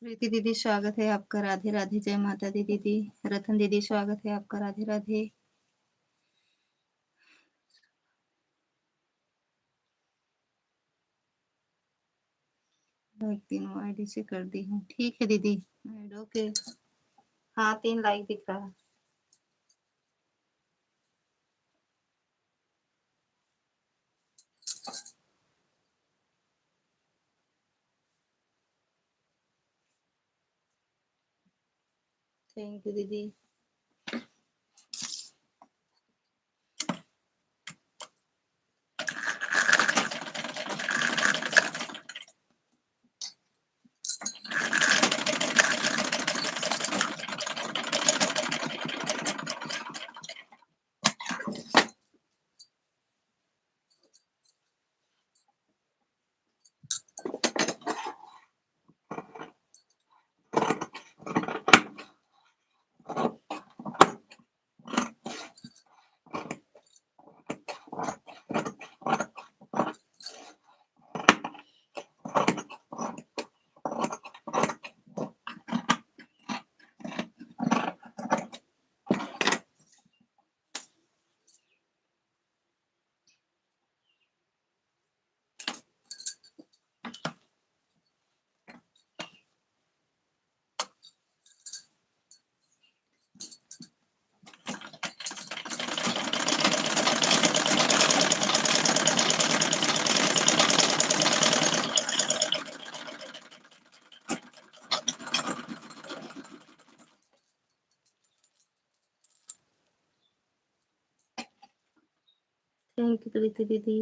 प्रीति दीदी स्वागत है आपका। राधे राधे। जय माता दी दीदी। रतन दीदी स्वागत है आपका। राधे राधे। लाइक तीनों आईडी से कर दी हूँ। ठीक है दीदी। ओके। हाँ 3 लाइक दिख रहा है। थैंक यू दीदी। थैंक यू प्रीति दीदी।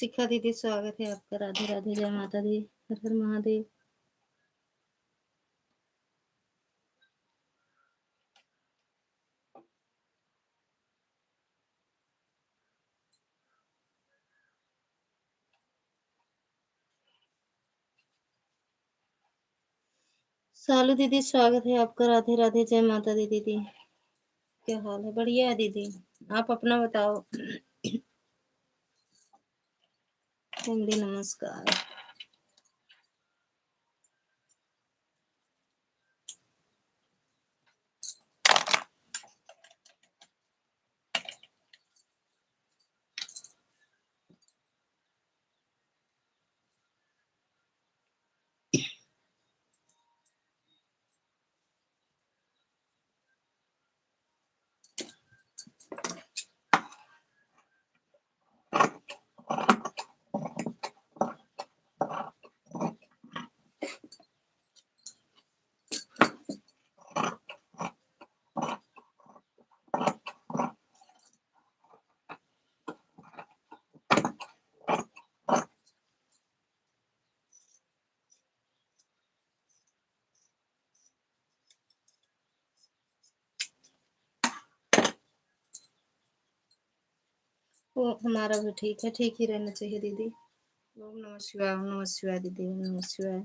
शिखा दीदी स्वागत है आपका। राधे राधे, जय माता दी, हर हर महादेव। सालू दीदी स्वागत है आपका। राधे राधे, जय माता दी। दीदी क्या हाल है? बढ़िया है दीदी, आप अपना बताओ। हिंदी नमस्कार। वो हमारा भी ठीक है, ठीक ही रहना चाहिए दीदी। ओम नमः शिवाय, ओम नमः शिवाय दीदी, ओम नमः शिवाय।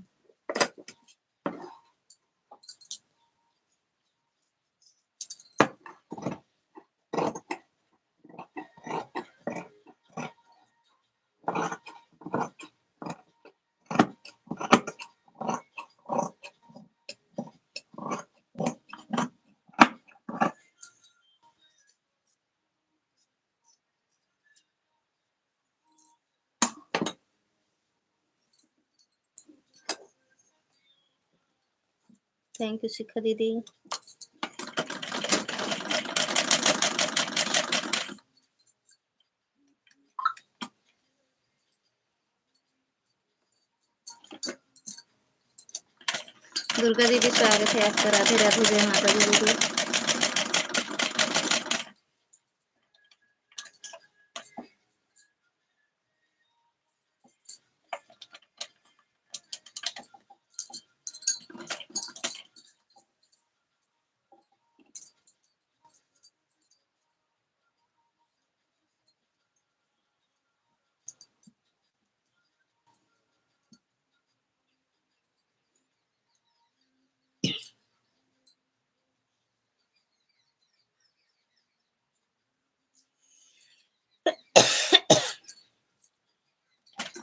थैंक यू शिखा दीदी। दुर्गा दीदी स्वागत है आपका। राधे राधे, जय माता दी दीदी।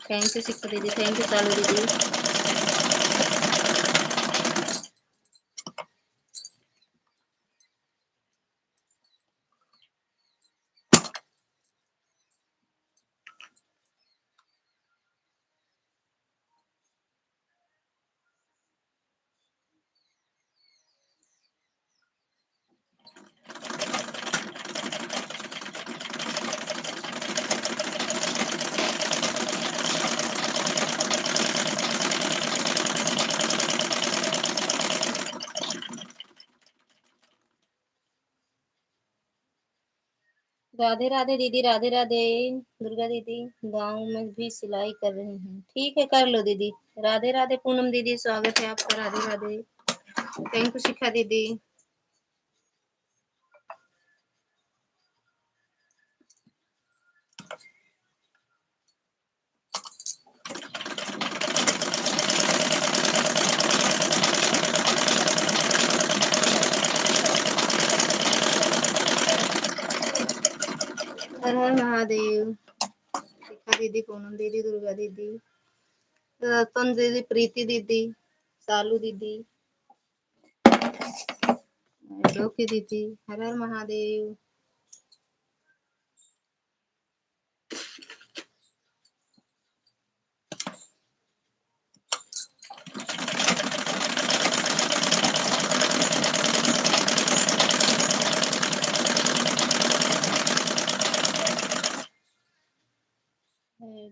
थैंक यू शिखा दीदी, थैंक यू सालू दीदी। राधे राधे दीदी, राधे राधे। दुर्गा दीदी गांव में भी सिलाई कर रही हैं, ठीक है कर लो दीदी। राधे राधे पूनम दीदी, स्वागत है आपका। राधे राधे, थैंक यू शिखा दीदी। हर हर महादेव। शिखा दीदी, पूनम दीदी, दुर्गा दीदी, रतन दीदी, प्रीति दीदी, सालू दीदी, डोकी दीदी, हर हर महादेव।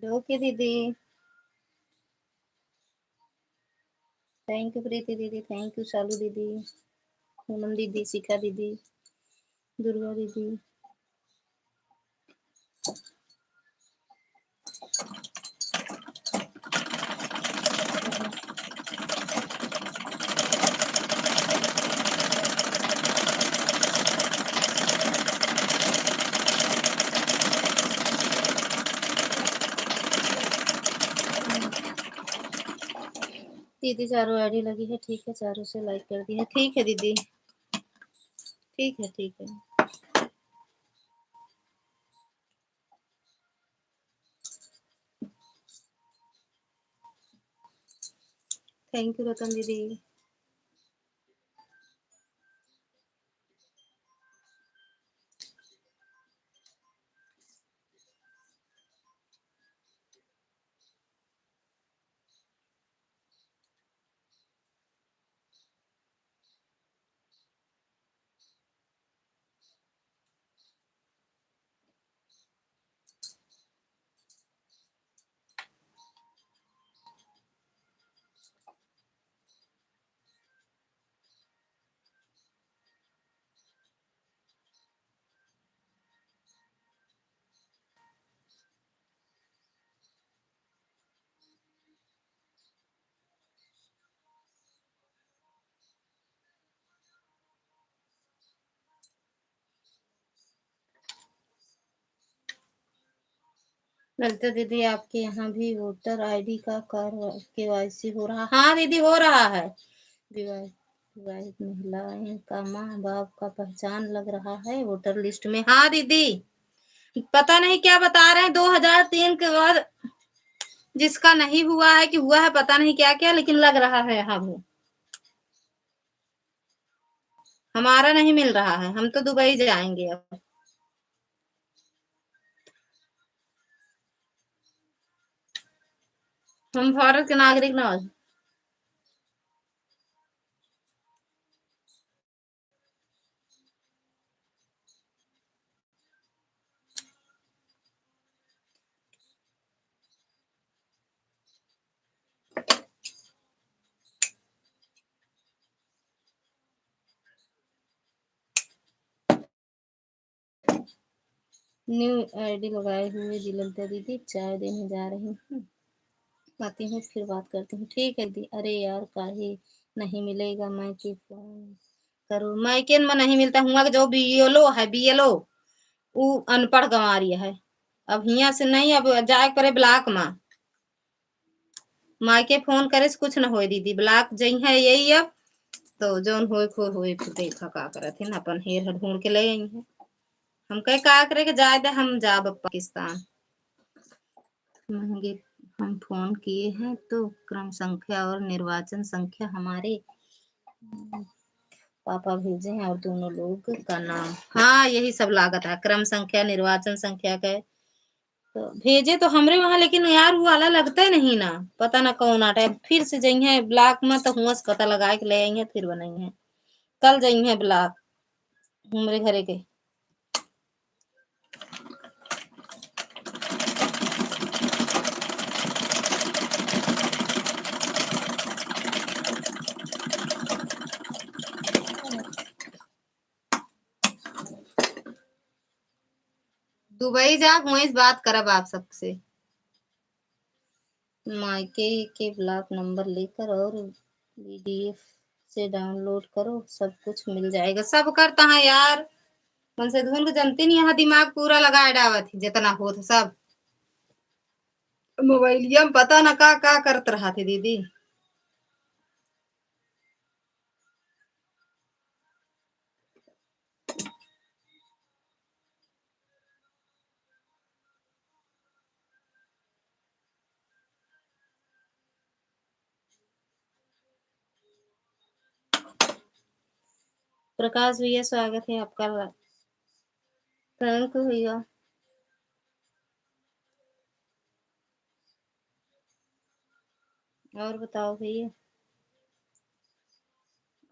डोकी दीदी, थैंक यू प्रीति दीदी, थैंक यू सालू दीदी, पूनम दीदी, शिखा दीदी, दुर्गा दीदी। दीदी चारों आईडी लगी है, ठीक है, चारों से लाइक कर दी है, ठीक है दीदी, ठीक है, ठीक है। थैंक यू रतन दीदी। ललिता दीदी आपके यहाँ भी वोटर आईडी का KYC हो रहा? हाँ दीदी हो रहा है। विवाहित महिलाएं का माँ बाप का पहचान लग रहा है वोटर लिस्ट में। हाँ दीदी, पता नहीं क्या बता रहे हैं, 2003 के बाद जिसका नहीं हुआ है कि हुआ है, पता नहीं क्या क्या, लेकिन लग रहा है यहाँ वो। हमारा नहीं मिल रहा है, हम तो दुबई जाएंगे अब। हम भारत के नागरिक ना। न्यू आईडी लगाए हुए ललिता दीदी चाय देने जा रही हूँ, आती हूँ फिर बात करती हूँ। ठीक है दी। अरे यार काहे नहीं मिलेगा, मैं के फोन करूँ? मायके में नहीं मिलता हुआ, जो बीएलओ है, बीएलओ वो अनपढ़ गंवारिया है। अब हिया से नहीं, अब जाए पड़े ब्लॉक में। मायके फोन करे से कुछ न होए दीदी, ब्लॉक जई है यही अब। तो जौन होए खो होए, फिर देखा का करत है, अपन हेर ढूंढ के ले आई है। हम कहे का करे के जाए दे, हम जाब अब पाकिस्तान। महंगे हम फोन किए हैं तो क्रम संख्या और निर्वाचन संख्या हमारे पापा भेजे हैं और दोनों लोग का नाम। हाँ यही सब लागत है, क्रम संख्या निर्वाचन संख्या का। तो भेजे तो हमरे वहां, लेकिन यार वो वाला लगता ही नहीं ना, पता ना कौन आटा है। फिर से जई है ब्लॉक में, तो हुआ से पता लगा के ले आई है, फिर बनाई है। कल जई है ब्लॉक हमरे घरे के। दुबई जा वहीं से बात करब आप सबसे। मायके के ब्लॉक नंबर लेकर और पीडीएफ से डाउनलोड करो, सब कुछ मिल जाएगा। सब करता है यार, मन से धुन के जनती नहीं, यहाँ दिमाग पूरा लगाए डावत थी जितना हो था सब। मोबाइलिया में पता न का करत रहा थे दीदी। प्रकाश भैया स्वागत है आपका। थैंक यू भैया। और बताओ भैया।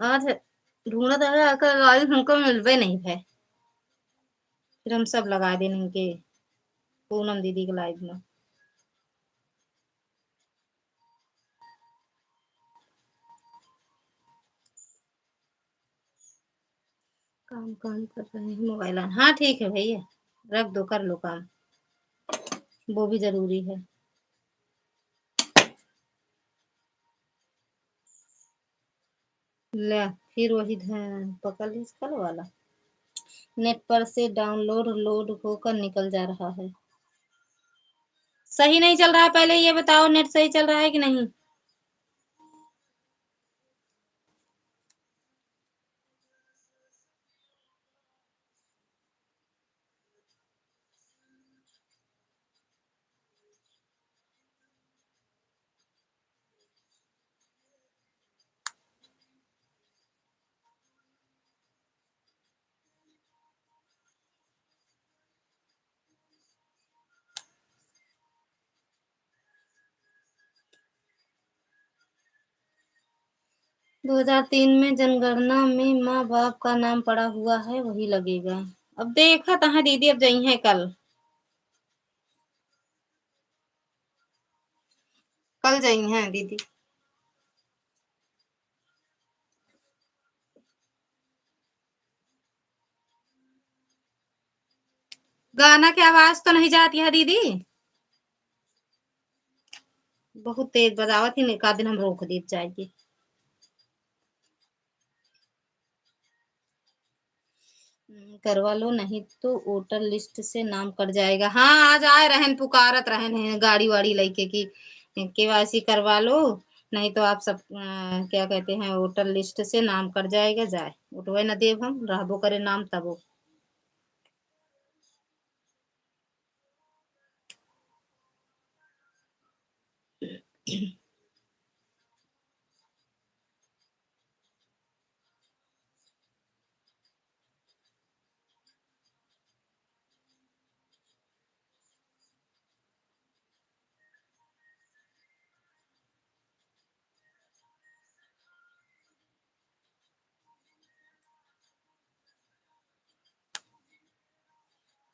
आज ढूंढत है आकर लाइव, हमको मिलवे नहीं है, फिर हम सब लगा देने इनके पूनम दीदी के लाइव में। काम काम कर रहे हैं मोबाइल। हाँ ठीक है भैया, रख दो, कर लो काम, वो भी जरूरी है। ले फिर वही पकड़ ली कल वाला। नेट पर से डाउनलोड लोड होकर निकल जा रहा है। सही नहीं चल रहा है, पहले ये बताओ नेट सही चल रहा है कि नहीं। 2003 में जनगणना में माँ बाप का नाम पड़ा हुआ है, वही लगेगा। अब देखा तहा दीदी, अब जई है कल। कल जई है दीदी। गाना की आवाज तो नहीं जाती है दीदी? बहुत तेज बजावत ही, एक आध दिन हम रोक दी चाहिए। करवा लो, नहीं तो वोटर लिस्ट से नाम कट जाएगा। हाँ, आज आए रहन, पुकारत रहन है गाड़ी वाड़ी लेके कि केवाईसी करवा लो, नहीं तो आप सब क्या कहते हैं, वोटर लिस्ट से नाम कट जाएगा। जाए उठवे न देव, हम रहबो करे नाम तबो।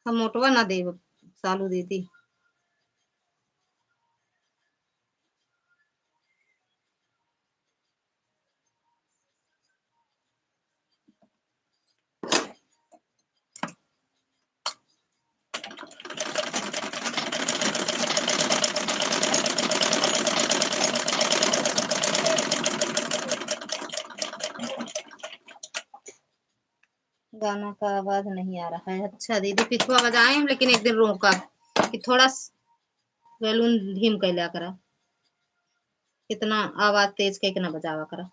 हम मोटवा ना देव सालू दीदी। गाना का आवाज नहीं आ रहा है। अच्छा दीदी, पिछवा बजाए हम, लेकिन एक दिन रोका कि थोड़ा वैल्यूम धीम कैला करा, कितना आवाज तेज के ना बजावा करा,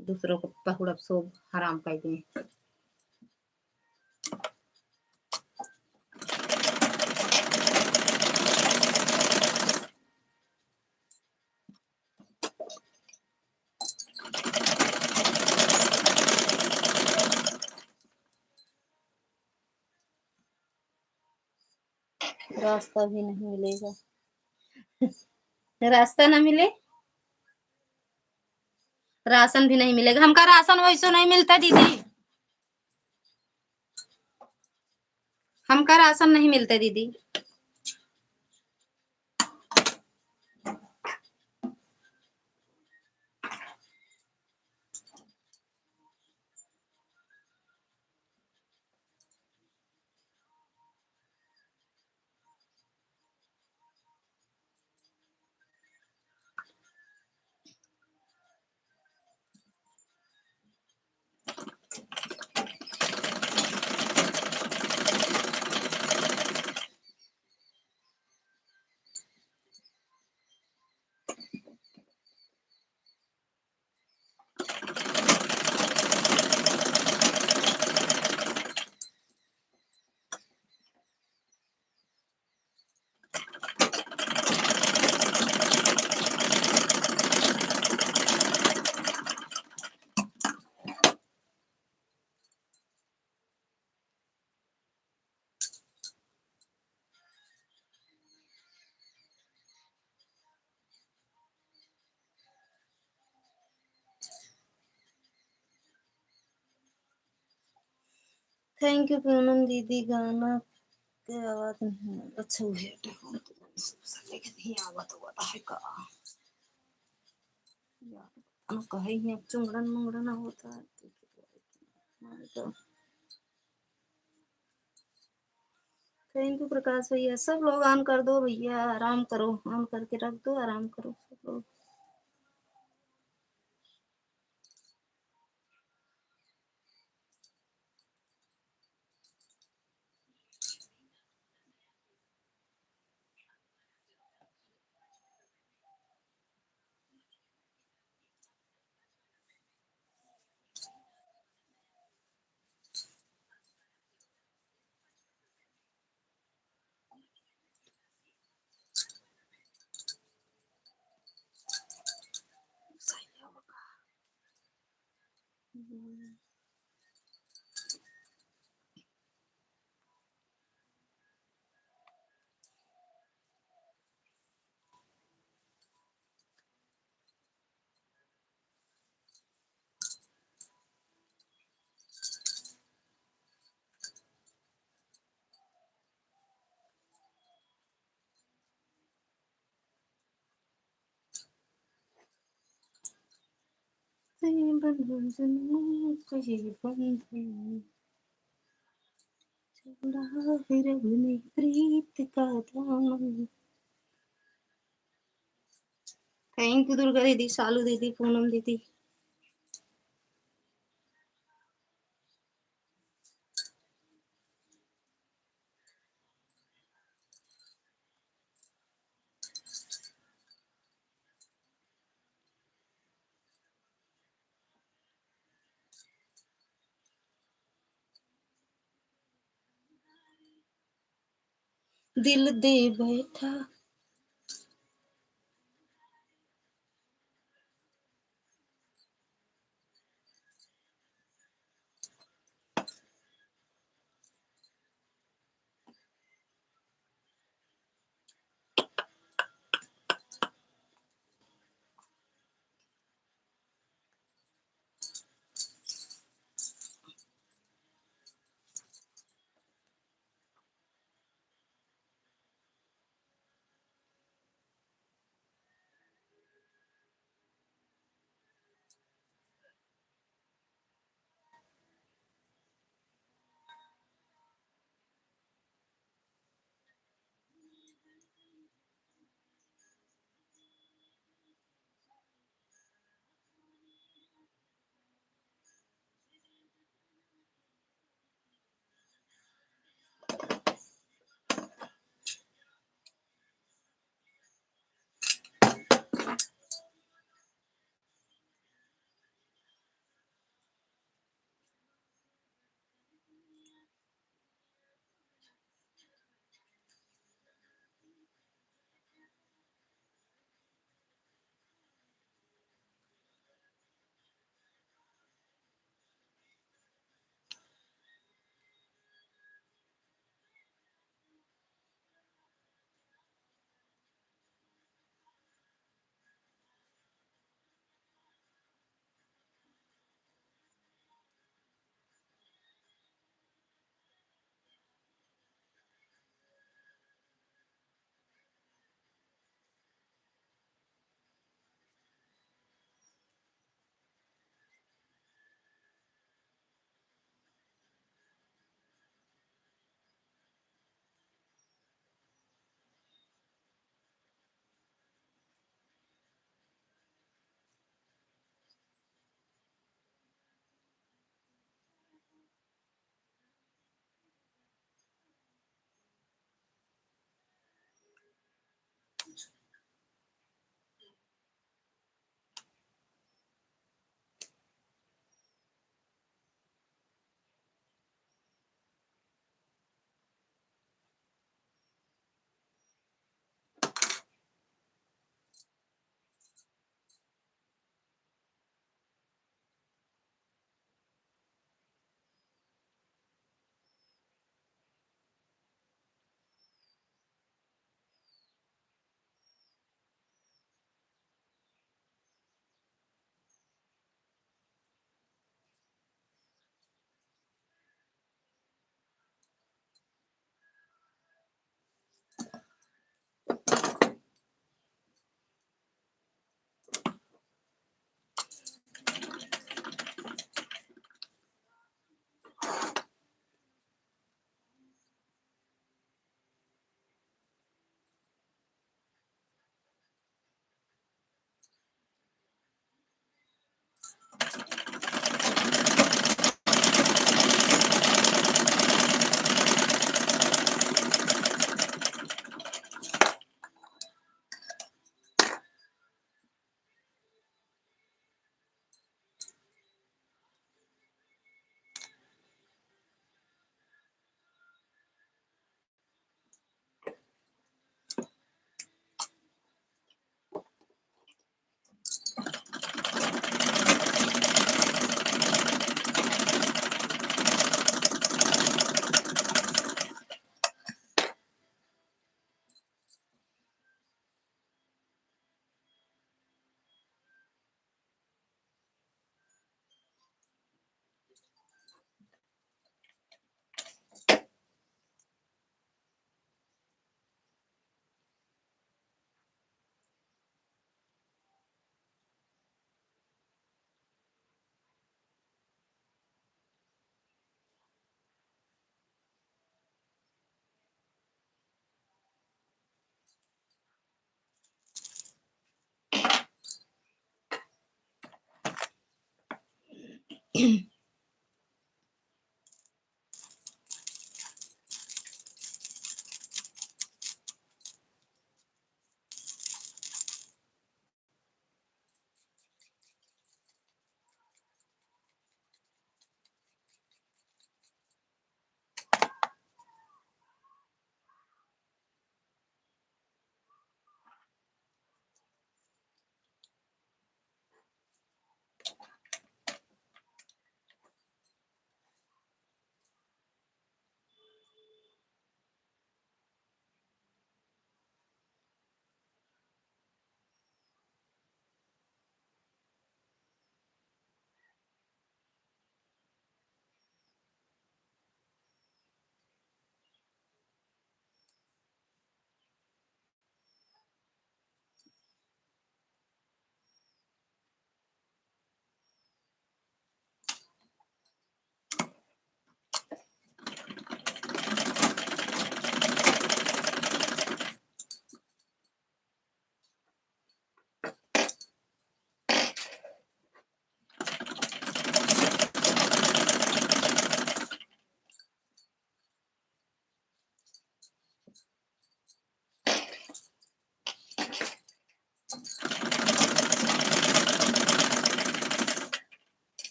दूसरों को पहुड़ब सो हराम कर दिए। रास्ता भी नहीं मिलेगा। रास्ता ना मिले, राशन भी नहीं मिलेगा। हमका राशन वैसे नहीं मिलता दीदी, हमका राशन नहीं मिलता दीदी। थैंक यू पूनम दीदी। गाना के आवाज नहीं अच्छा हुए नहीं आवत हुआ है का यार, कहे ही चुंगड़न मुंगड़न होता है। थैंक यू प्रकाश भैया। सब लोग ऑन कर दो भैया, आराम करो, ऑन करके रख दो, आराम करो सब लोग। से बंधन कोई बंधन छोड़ा फिर रब ने प्रीत का दामन। थैंक यू दुर्गा दीदी, शालू दीदी, पूनम दीदी। दिल दे बैठा जय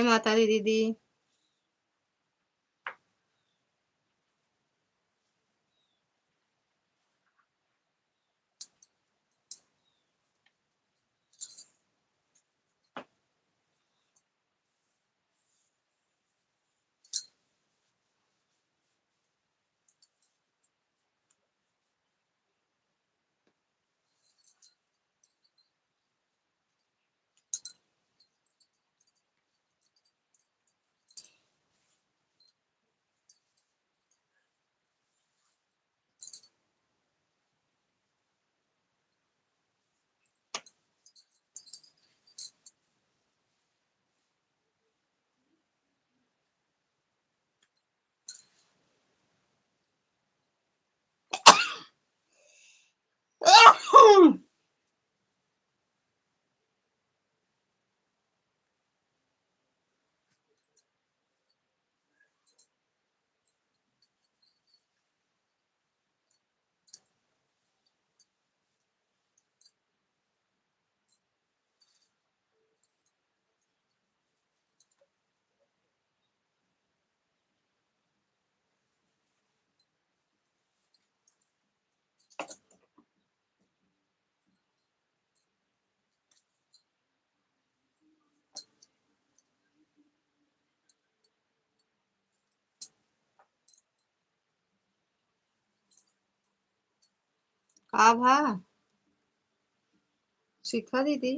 माता दी दीदी। का भा शिखा दीदी।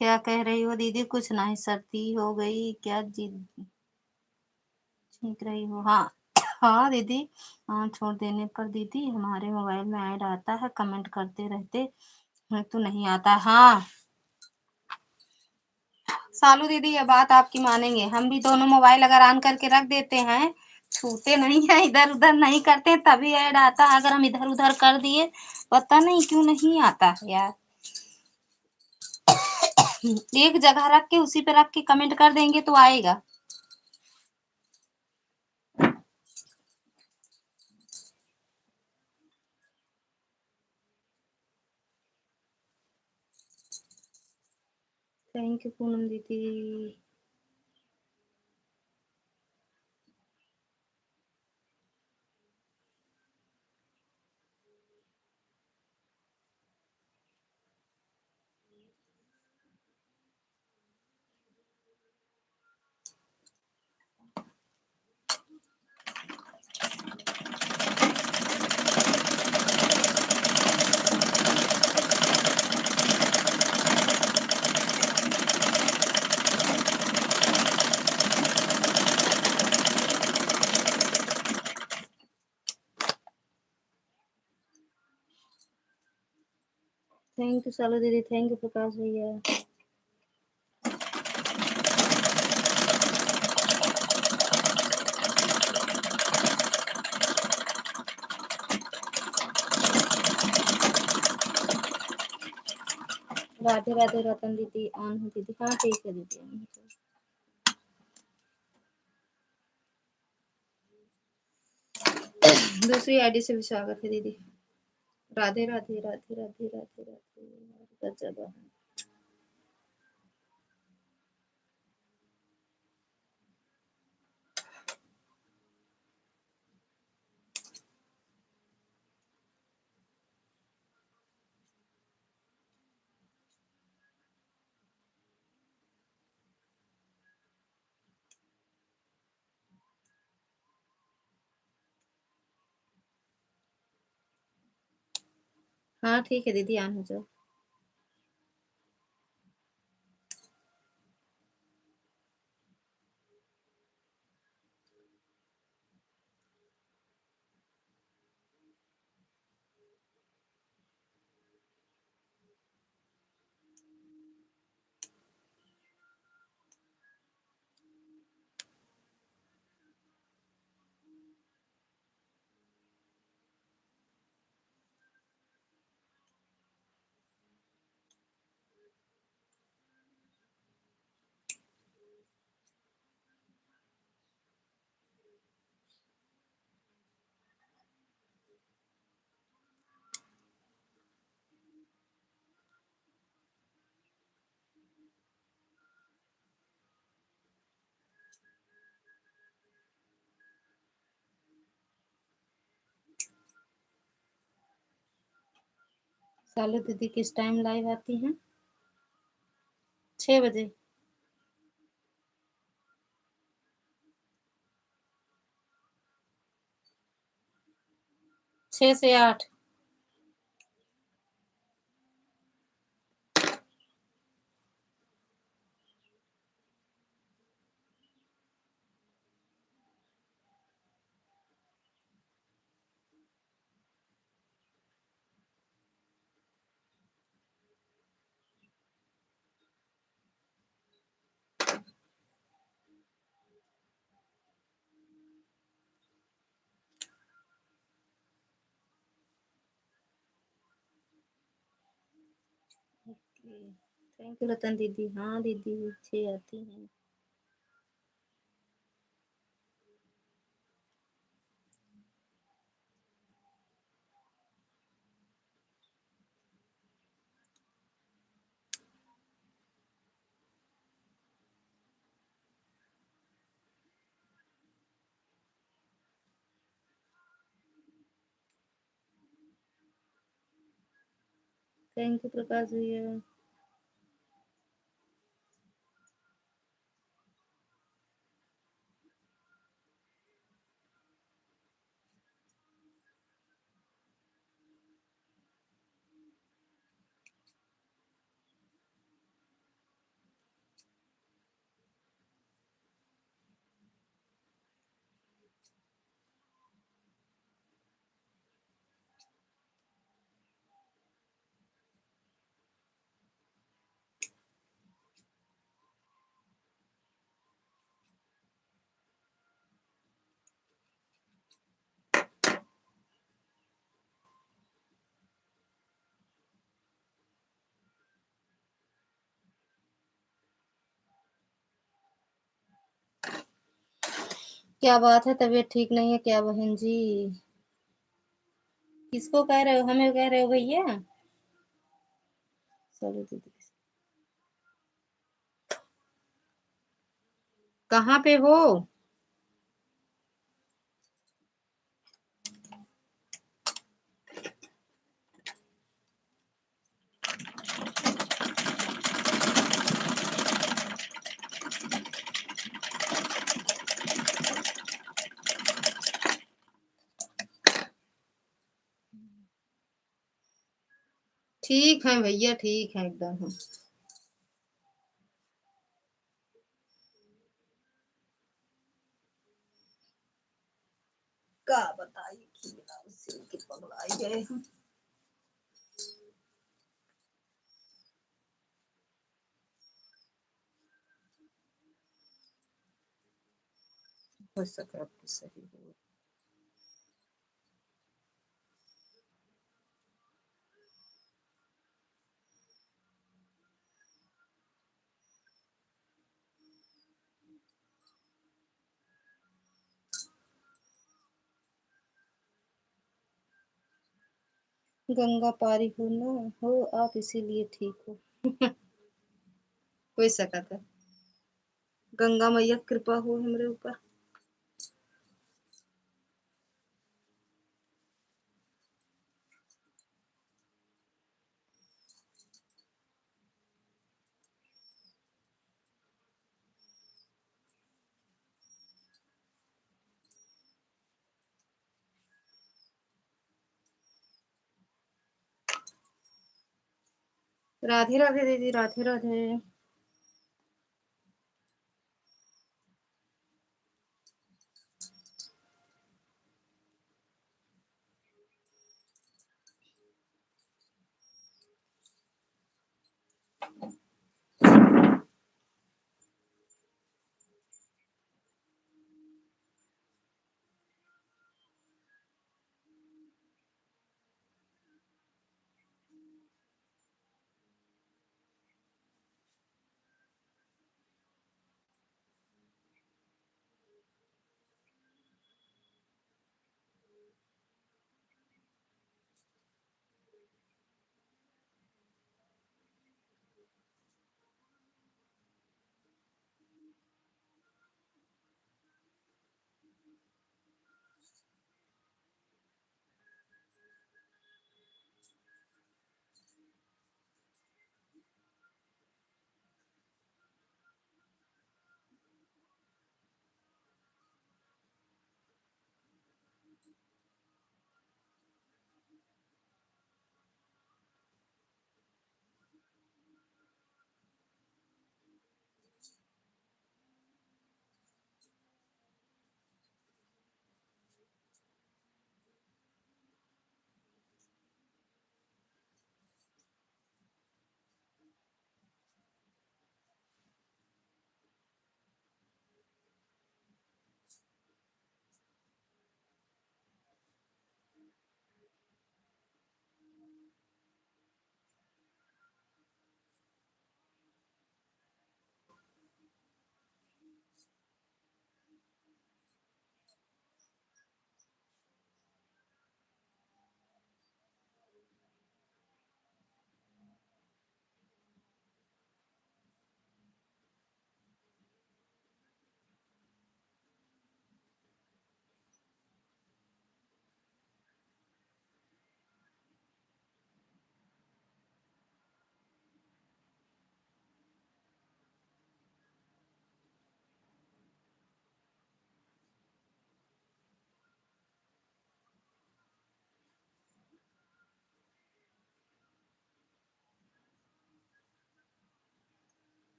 क्या कह रही हो दीदी? कुछ नहीं, सर्दी हो गई क्या? जिद छींक रही हो? हाँ हाँ दीदी। हाँ, छोड़ देने पर दीदी हमारे मोबाइल में ऐड आता है, कमेंट करते रहते हैं तो नहीं आता। हाँ सालू दीदी, ये बात आपकी मानेंगे, हम भी दोनों मोबाइल अगर ऑन करके रख देते हैं, छूते नहीं है, इधर उधर नहीं करते तभी ऐड आता है। अगर हम इधर उधर कर दिए, पता नहीं क्यों नहीं आता है यार। एक जगह रख के उसी पे रख के कमेंट कर देंगे तो आएगा। थैंक यू पूनम दीदी। थैंक यू सालू दीदी, थैंक यू प्रकाश भैया। राधे राधे रतन दीदी, ऑन हो दीदी? हाँ ठीक है दीदी, ऑन हो। दूसरी आईडी से भी स्वागत है दीदी। राधे राधे राधे राधे राधे राधे, गजब है। हाँ ठीक है दीदी, ऑन हो जाओ। सालू दीदी किस टाइम लाइव आती हैं? 6 बजे। 6 से 8। थैंक यू रतन दीदी। हाँ दीदी 6 आती हैं। थैंक यू प्रकाश भैया। क्या बात है, तबीयत ठीक नहीं है क्या बहन जी? किसको कह रहे हो? हमें कह रहे हो भैया? चलो दीदी। कहाँ पे हो? ठीक है भैया, ठीक है एकदम। का बताइए कि पगलाई गए हम। हो सके आपको सही हो। गंगा पारी हो ना हो आप, इसीलिए ठीक हो। कोई सका था। गंगा मैया कृपा हो हमरे ऊपर। राधे राधे दीदी, राधे राधे।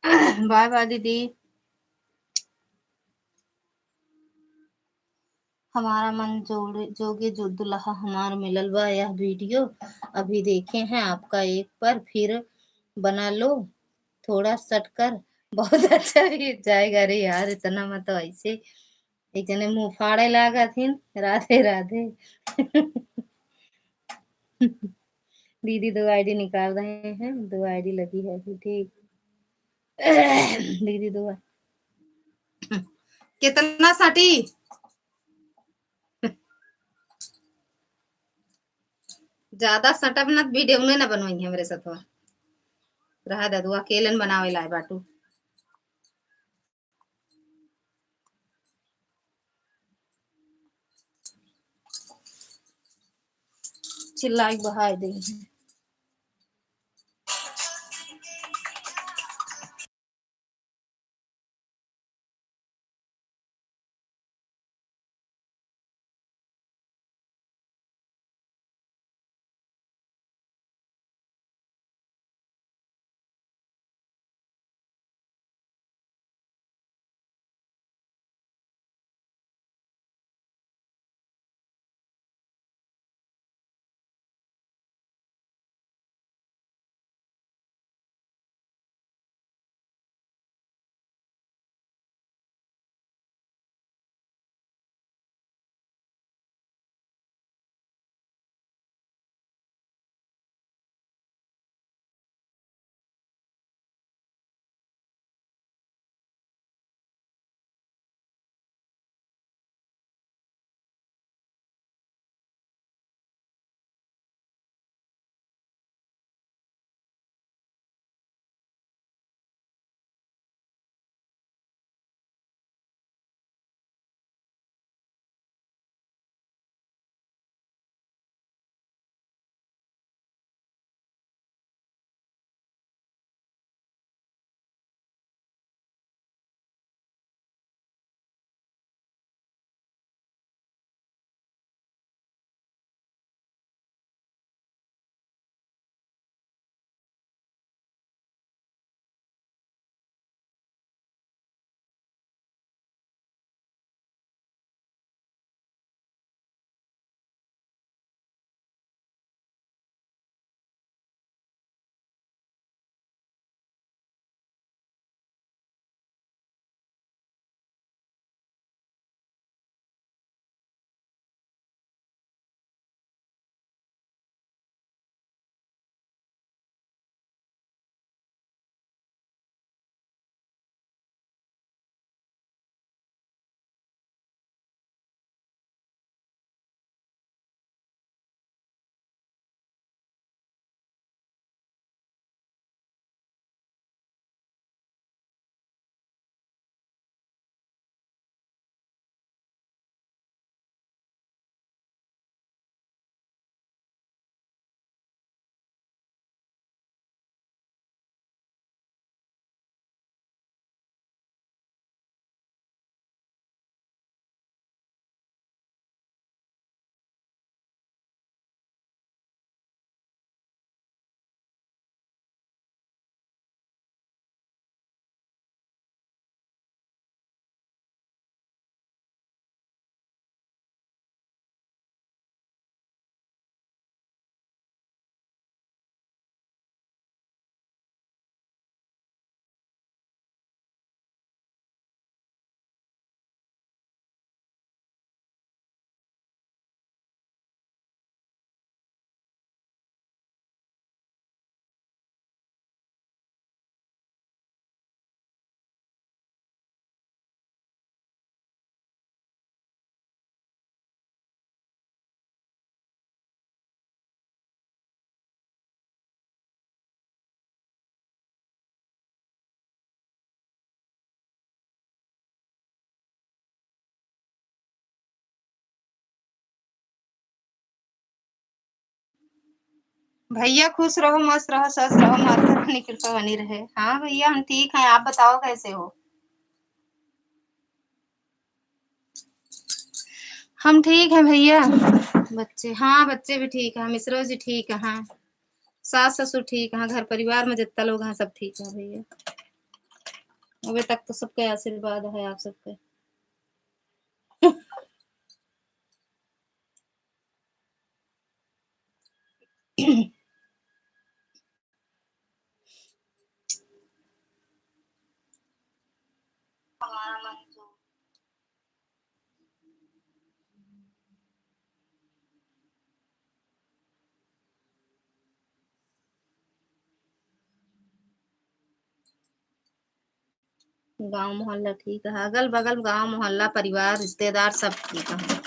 बाय बाय दीदी। हमारा मन जोड़े जोगे जो दुल्हा हमार मिलल बा, यह वीडियो अभी देखे हैं आपका, एक बार फिर बना लो थोड़ा सटकर, बहुत अच्छा भी जाएगा। अरे यार इतना मत ऐसे, एक जने मुंह फाड़े लागा थी। राधे राधे। दीदी 2 आईडी निकाल रहे हैं, 2 आईडी लगी है अभी, ठीक। दीदी 2 कितना सटी। ज्यादा सटप न वीडियो में ना बनवाई है मेरे साथ, रहा ददु अकेलन बनावे लाए बाटू। चिल्लाई बहाई दी। भैया खुश रहो, मस्त रहो, स्वस्थ रहो, माता रानी की कृपा बनी रहे। हाँ भैया हम ठीक हैं, आप बताओ कैसे हो। हम ठीक हैं भैया। बच्चे, हाँ बच्चे भी ठीक है, मिश्रो जी ठीक है, सास ससुर ठीक है, घर परिवार में जितना लोग हैं सब ठीक है भैया। अभी तक तो सबके आशीर्वाद है आप सबके। गांव मोहल्ला ठीक है, अगल बगल गांव मोहल्ला परिवार रिश्तेदार सब ठीक है।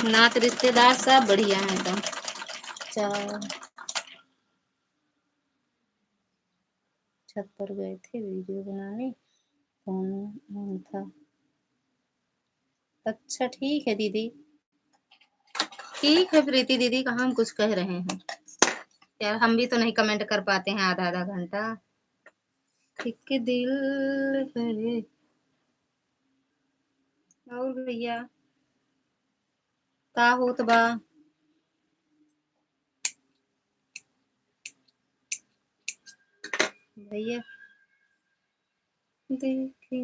नात रिश्तेदार सब बढ़िया है एकदम। छत पर गए थे वीडियो बनाने, फोन ऑन था। अच्छा ठीक है दीदी, ठीक है प्रीति दीदी, कहाँ हम कुछ कह रहे हैं यार, हम भी तो नहीं कमेंट कर पाते हैं आधा आधा घंटा। एक दिल है। और भैया का होत बा? भैया देखे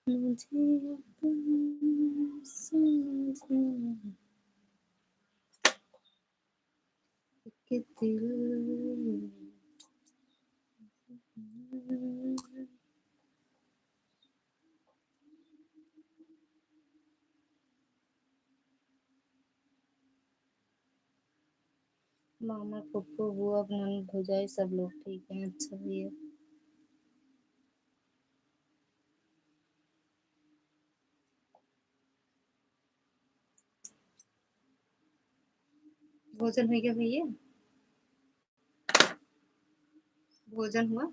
मुझे अपना समझे, एक दिल। मामा पप्पू बुआ नंद भौजाई सब लोग ठीक हैं। अच्छा भैया भोजन हो गया भैया? भोजन हुआ?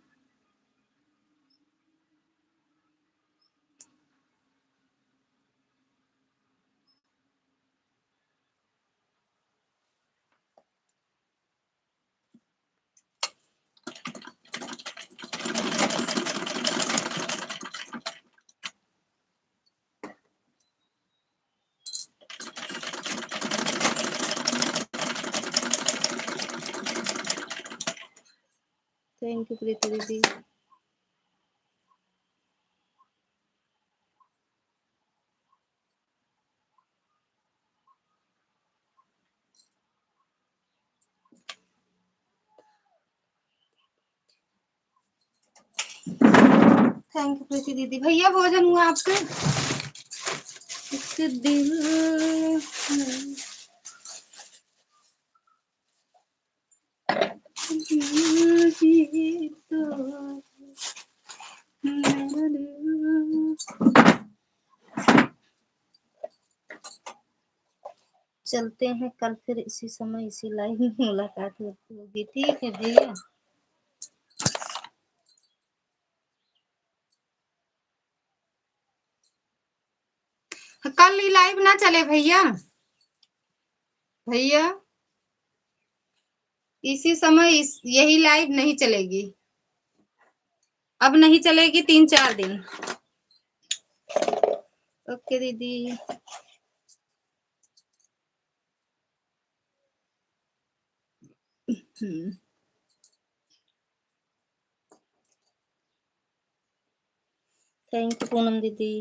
थैंक यू प्रीति दीदी। थैंक यू प्रीति दीदी। भैया भोजन हुआ आपका? एक दिल तो चलते हैं कल फिर इसी समय इसी लाइव में मुलाकात होगी। ठीक है भैया। कल ही लाइव ना चले भैया। भैया इसी समय यही लाइव नहीं चलेगी, अब नहीं चलेगी 3-4 दिन। ओके दीदी। थैंक यू पूनम दीदी।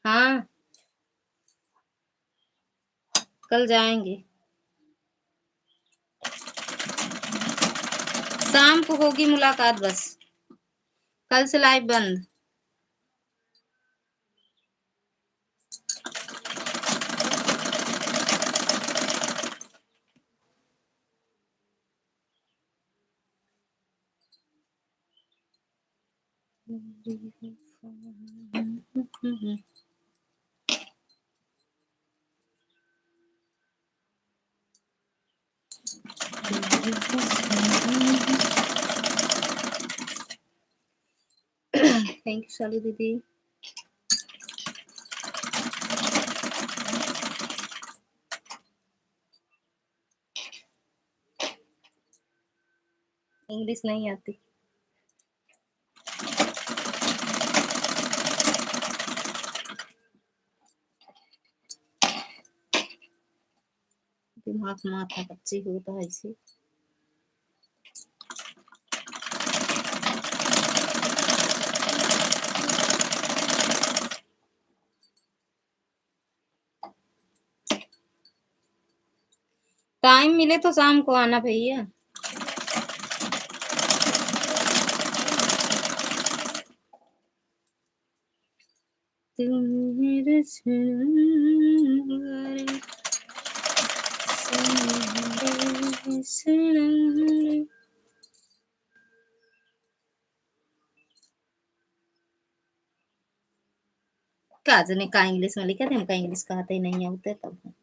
हाँ कल जाएंगे, शाम को होगी मुलाकात बस, कल से लाइव बंद। थैंक यू शाली दीदी। इंग्लिश नहीं आती। दिमाग माथा बच्ची होता है इसे। टाइम मिले तो शाम को आना भैया। काजने का इंग्लिश में लिखा थे, हमका इंग्लिश का आते ही नहीं होते तब।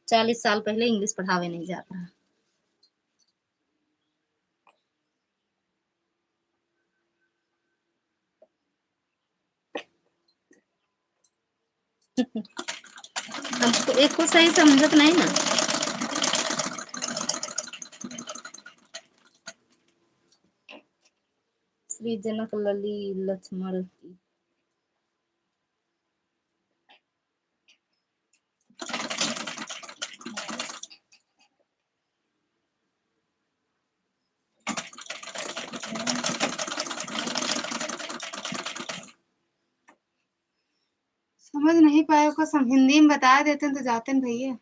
40 साल पहले इंग्लिश पढ़ावे नहीं जाता। हमको एक को सही समझत नहीं ना। श्री जनक लली लक्ष्मण की। समझ नहीं पाए को हिंदी में बता देते तो जाते न भैया।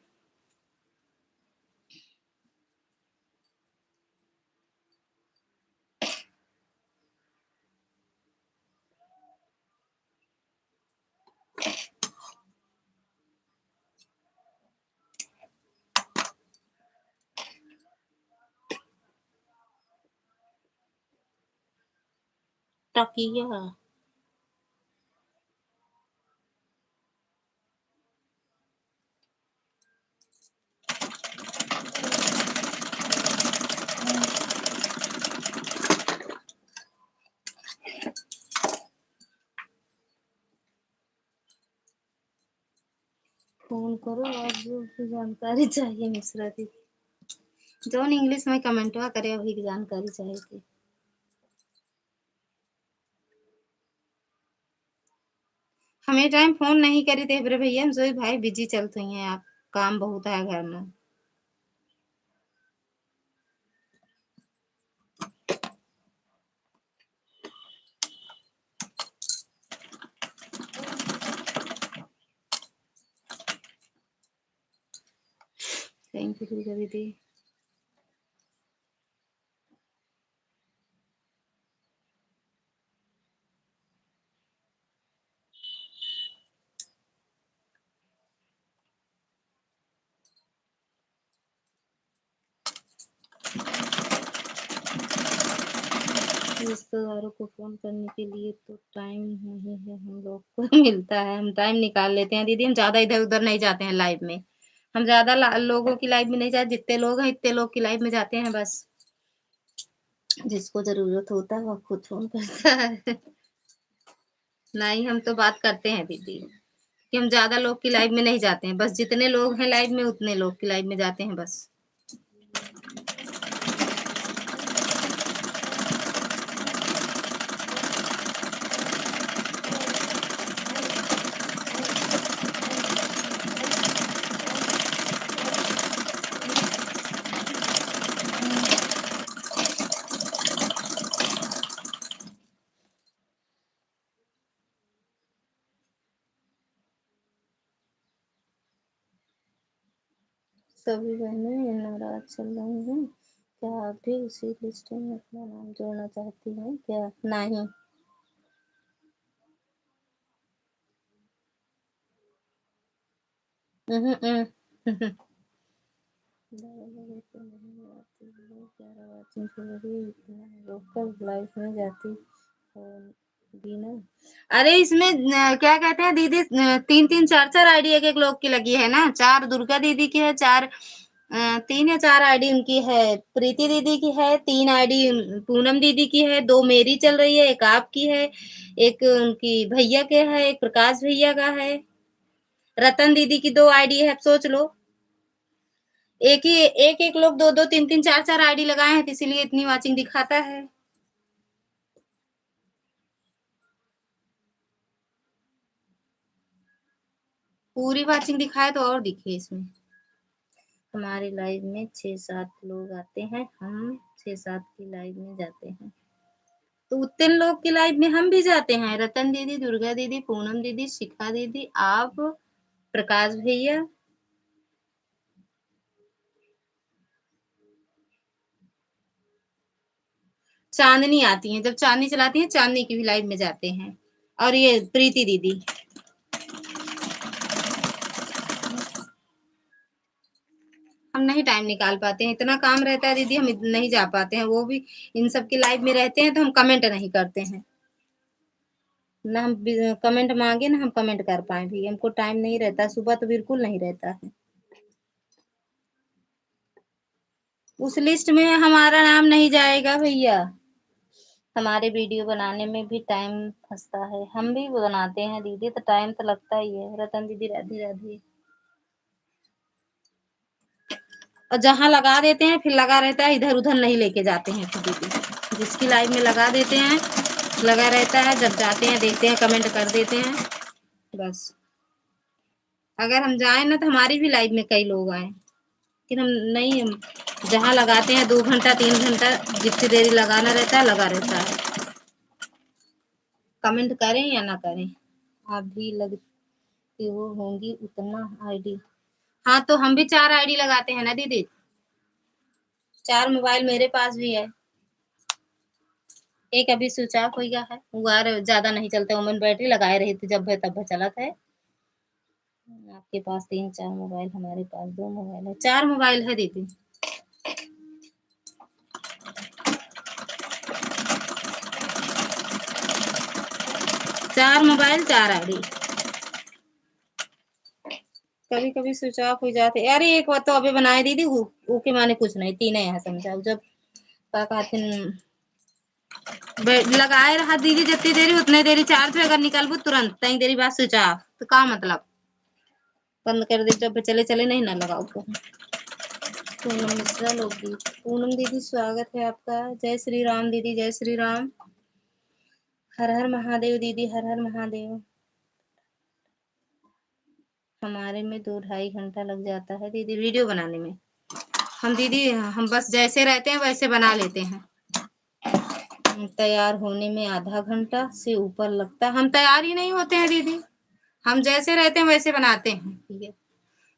टकिया फोन करो और जो भी जानकारी चाहिए मिश्रा दीदी। जो इंग्लिश में कमेंटवा करे वही की जानकारी चाहिए थी। हमें टाइम फोन नहीं करी थे बरे भैया, हम सोई भाई बिजी चलते हैं, आप काम बहुत है घर में। थैंक यू दीदी। रिश्तेदारों को फोन करने के लिए तो टाइम नहीं है हम लोग को मिलता है, हम टाइम निकाल लेते हैं दीदी। हम ज्यादा इधर उधर नहीं जाते हैं लाइव में। हम ज्यादा लोगों की लाइव में नहीं जाते, जितने लोग हैं इतने लोग की लाइव में जाते हैं बस। जिसको जरूरत होता है वो खुद फोन करता है। नहीं हम तो बात करते हैं दीदी, कि हम ज्यादा लोग की लाइव में नहीं जाते हैं, बस जितने लोग हैं लाइव में उतने लोग की लाइव में जाते हैं बस। सभी बहनें नाराज चल रही हैं, क्या आप भी उसी लिस्ट में अपना नाम जोड़ना चाहती हैं क्या? नहीं। लोकल लाइफ में जाती होगी ना। अरे इसमें क्या कहते हैं दीदी, 3-3 4-4 आईडी एक एक लोग की लगी है ना। 4 दुर्गा दीदी की है, 4 3 या 4 आईडी उनकी है। प्रीति दीदी की है, 3 आईडी पूनम दीदी की है, 2 मेरी चल रही है, 1 आपकी है, 1 उनकी भैया के है, 1 प्रकाश भैया का है। रतन दीदी की 2 आईडी है, अब सोच लो। एक लोग 2-2, 3-3, 4-4 आईडी लगाए हैं, तो इसीलिए इतनी वॉचिंग दिखाता है। पूरी वॉचिंग दिखाए तो और दिखे इसमें। हमारे लाइव में 6-7 लोग आते हैं, हम 6-7 की लाइव में जाते हैं। तो उतने लोग की लाइव में हम भी जाते हैं। रतन दीदी, दुर्गा दीदी, पूनम दीदी, शिखा दीदी, आप, प्रकाश भैया। चांदनी आती है, जब चांदनी चलाती है, चांदनी की भी लाइव में जाते हैं। और ये प्रीति दीदी। हम नहीं टाइम निकाल पाते हैं, इतना काम रहता है दीदी, हम नहीं जा पाते हैं। वो भी इन सब की लाइव में रहते हैं तो हम कमेंट नहीं करते हैं। ना हम कमेंट मांगे ना हम कमेंट कर पाए भी, हमको टाइम नहीं रहता, सुबह तो बिल्कुल नहीं रहता है। उस लिस्ट में हमारा नाम नहीं जाएगा भैया। हमारे वीडियो बनाने में भी टाइम फंसता है, हम भी बनाते हैं दीदी, तो टाइम तो लगता ही है। रतन दीदी, राधे राधे। और जहाँ लगा देते हैं फिर लगा रहता है, इधर उधर नहीं लेके जाते हैं फिर दीदी। जिसकी लाइव में लगा देते हैं लगा रहता है, जब जाते हैं देखते हैं कमेंट कर देते हैं बस। अगर हम जाए ना तो हमारी भी लाइव में कई लोग आए, लेकिन हम नहीं, हम जहाँ लगाते हैं 2 घंटा 3 घंटा जितनी देरी लगाना रहता है लगा रहता है। कमेंट करें या ना करें, आप भी लगती हो होंगी उतना आईडी। हाँ तो हम भी 4 आईडी लगाते हैं ना दीदी, 4 मोबाइल मेरे पास भी है। एक अभी स्विच ऑफ हो गया है, वो ज्यादा नहीं चलता, वुमन बैटरी लगाए रही थी जब है तब चला था। आपके पास 3-4 मोबाइल, हमारे पास 2 मोबाइल है, 4 मोबाइल है दीदी। 4 मोबाइल 4 आईडी। कभी कभी स्विच ऑफ हो जाते। अरे एक बात तो अभी बनाए दीदी, ऊके माने कुछ नहीं, तीन है समझाओ। जब का कहते लगाए रहा दीदी, जितनी देरी उतने देरी चार्ज पे, अगर निकलबू तुरंत तई देरी बाद स्विच ऑफ, तो का मतलब बंद कर दे, जब चले चले नहीं ना लगाओ को। पूनम मिश्रा लोकगीत। पूनम दीदी स्वागत है आपका। जय श्री राम दीदी, जय श्री राम। हर हर महादेव दीदी, हर हर महादेव। हमारे में 2-2.5 घंटा लग जाता है दीदी वीडियो बनाने में। हम दीदी हम बस जैसे रहते हैं वैसे बना लेते हैं। तैयार होने में आधा घंटा से ऊपर लगता है। हम तैयार ही नहीं होते हैं दीदी, हम जैसे रहते हैं वैसे बनाते हैं। ठीक है,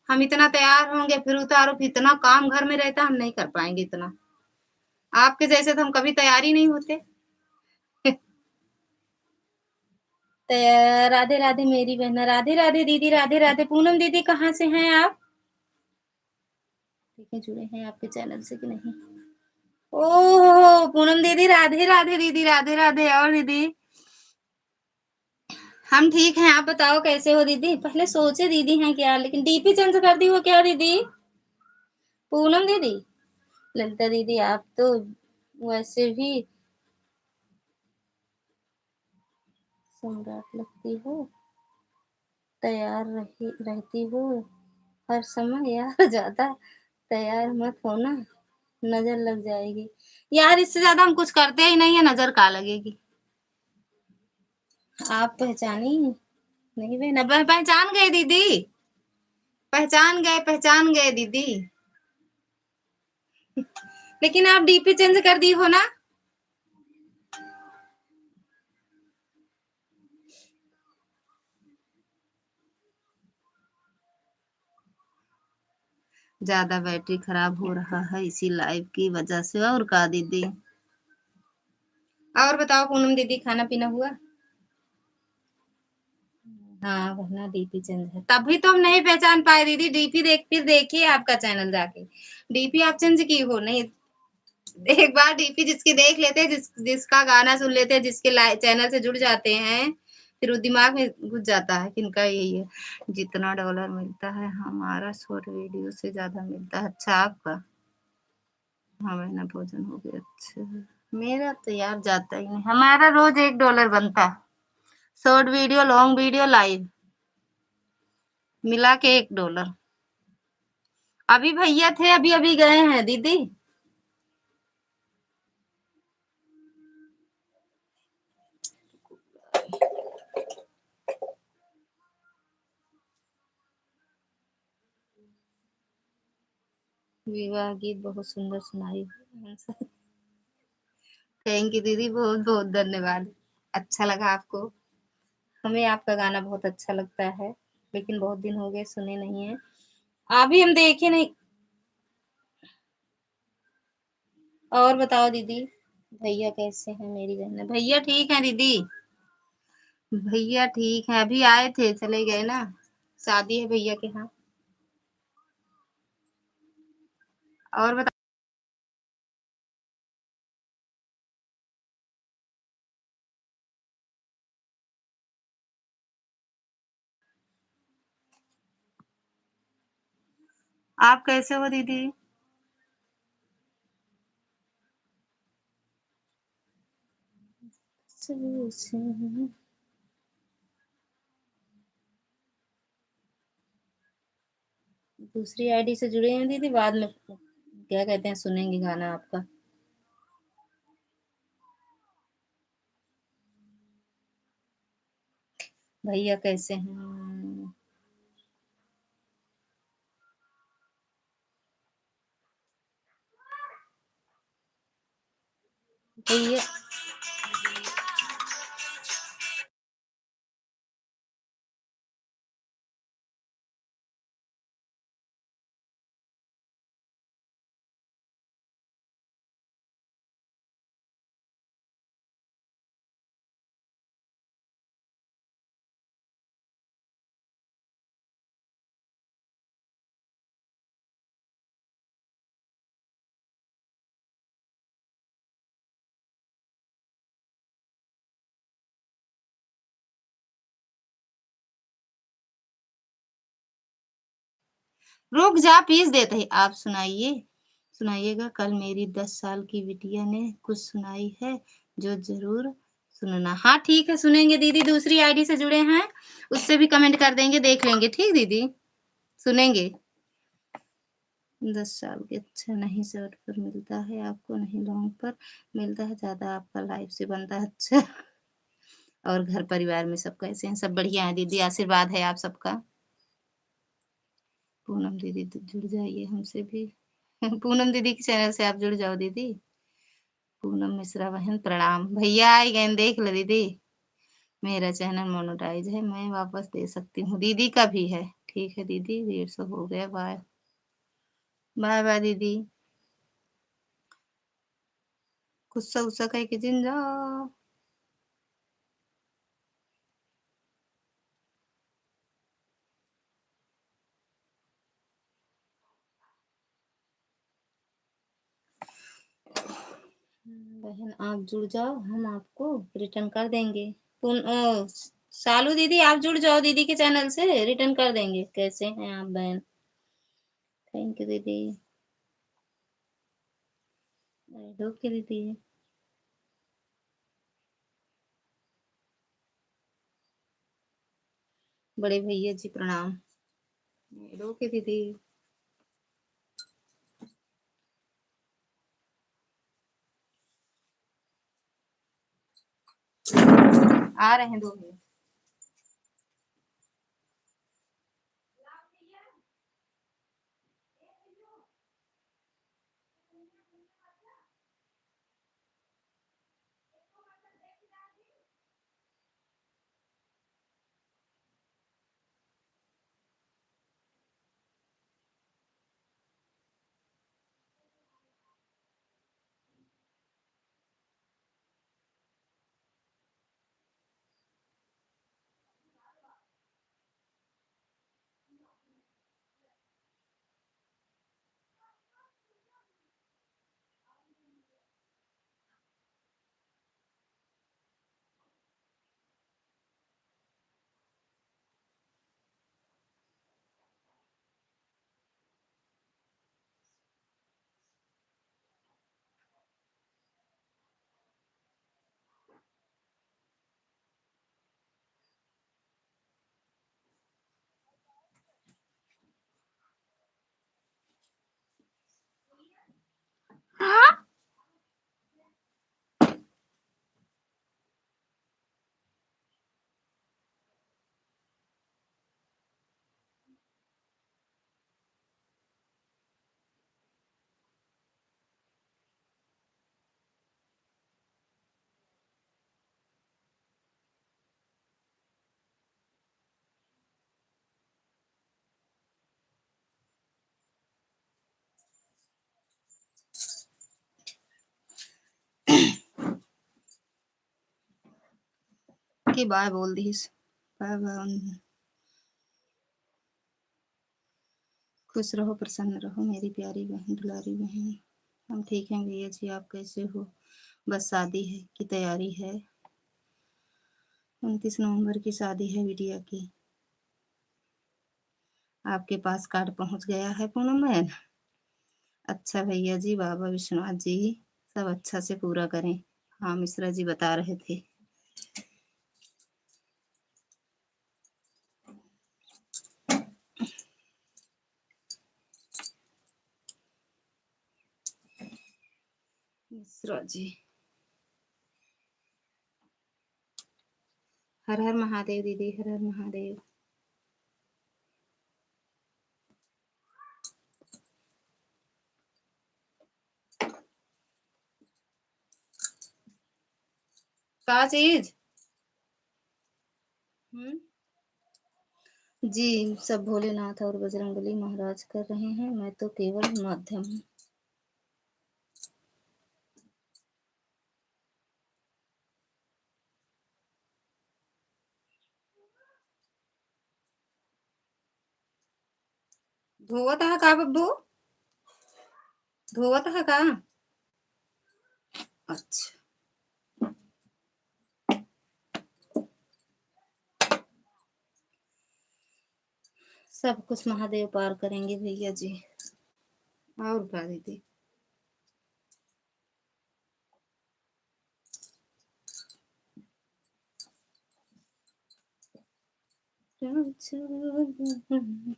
हम इतना तैयार होंगे फिर उतारो, फिर इतना काम घर में रहता, हम नहीं कर पाएंगे इतना। आपके जैसे तो हम कभी तैयार ही नहीं होते। राधे राधे मेरी बहना, राधे राधे दीदी, राधे राधे। पूनम दीदी कहाँ से हैं आप? देखें जुड़े हैं आपके चैनल से कि नहीं। ओह पूनम दीदी, राधे राधे दीदी, राधे राधे। और दीदी हम ठीक हैं, आप बताओ कैसे हो दीदी? पहले सोचे दीदी हैं क्या, लेकिन डीपी चेंज कर दी हो क्या दीदी? पूनम दीदी, ललिता दीदी, आप तो वैसे भी सम्राट लगती हो, तैयार रहती हो हर समय यार, ज्यादा तैयार मत होना, नजर लग जाएगी। यार इससे ज्यादा हम कुछ करते ही नहीं है, नजर का लगेगी। आप पहचानी नहीं बहना? पहचान गए दीदी, पहचान गए दीदी। लेकिन आप डीपी चेंज कर दी हो ना? ज्यादा बैटरी खराब हो रहा है इसी लाइव की वजह से। और का दीदी? और बताओ पूनम दीदी, खाना पीना हुआ? हाँ वरना डीपी चेंज है, तभी तो हम नहीं पहचान पाए दीदी। डीपी फिर देखिए आपका चैनल जाके, डीपी आप चेंज की हो नहीं। एक बार डीपी जिसकी देख लेते हैं, जिसका गाना सुन लेते हैं, जिसके चैनल से जुड़ जाते हैं, फिर वो दिमाग में घुस जाता है कि इनका यही है। जितना डॉलर मिलता है हमारा शॉर्ट वीडियो से ज़्यादा मिलता है। अच्छा आपका? हाँ, महीना भोजन हो गया। अच्छा, मेरा तो यार जाता ही नहीं। हमारा रोज़ $1 बनता है। Short video, long video, live मिला के $1। अभी भैया थे, अभी-अभी गए हैं दीदी। विवाह गीत बहुत सुंदर सुनाई। थैंक यू दीदी, बहुत-बहुत धन्यवाद। अच्छा लगा आपको? हमें आपका गाना बहुत अच्छा लगता है, लेकिन बहुत दिन हो गए सुने नहीं हैं। अभी हम देखे नहीं। और बताओ दीदी, भैया कैसे हैं? मेरी बहन भैया ठीक हैं दीदी। भैया ठीक हैं, अभी आए थे चले गए ना। शादी है भैया के यहाँ। और बता। आप कैसे हो दीदी? दूसरी आईडी से जुड़े हैं दीदी, बाद में क्या कहते हैं सुनेंगे गाना आपका। भैया कैसे हैं? भैया रुक जा, पीस देते हैं। आप सुनाइए, सुनाइएगा। कल मेरी 10 साल की बिटिया ने कुछ सुनाई है जो जरूर सुनना। हाँ ठीक है, सुनेंगे दीदी। दूसरी आईडी से जुड़े हैं, उससे भी कमेंट कर देंगे, देख लेंगे। ठीक दीदी, सुनेंगे। 10 साल के। अच्छा, नहीं शॉर्ट पर मिलता है आपको, नहीं लॉन्ग पर मिलता है ज्यादा, आपका लाइफ से बनता है। अच्छा। और घर परिवार में सब कैसे हैं? सब बढ़िया है दीदी, आशीर्वाद है आप सबका। पूनम दीदी तो जुड़ जाइए हमसे भी। पूनम दीदी के चैनल से आप जुड़ जाओ दीदी। पूनम मिश्रा बहन प्रणाम। भैया आई गए देख लो दीदी। मेरा चैनल मोनेटाइज है, मैं वापस दे सकती हूँ। दीदी का भी है। ठीक है दीदी, 150 हो गया। बाय बाय बाय दीदी। गुस्सा गुस्सा कह के जिन जाओ। बहन आप जुड़ जाओ, हम आपको रिटर्न कर देंगे। सालू दीदी आप जुड़ जाओ दीदी के चैनल से, रिटर्न कर देंगे। कैसे हैं आप बहन? थैंक यू दीदी। ओके दीदी। बड़े भैया जी प्रणाम। ओके दीदी। आ रहे हैं 2 मिनट। की बाय बोल दी। Bye bye. खुश रहो, प्रसन्न रहो मेरी प्यारी बहन, दुलारी बहन। हम ठीक हैं भैया जी, आप कैसे हो? बस शादी है की तैयारी है, 29 नवंबर की शादी है बिटिया की। आपके पास कार्ड पहुंच गया है पूनम बहन? अच्छा भैया जी, बाबा विश्वनाथ जी सब अच्छा से पूरा करें। हाँ, मिश्रा जी बता रहे थे। मिश्रा जी, हर हर महादेव दीदी, हर हर महादेव। क्या चीज? जी, सब भोलेनाथ और बजरंगबली महाराज कर रहे हैं, मैं तो केवल माध्यम हूँ। धोवत है का बब्बू? धोवत है का? अच्छा, सब कुछ महादेव पार करेंगे भैया जी। और क्या दीदी?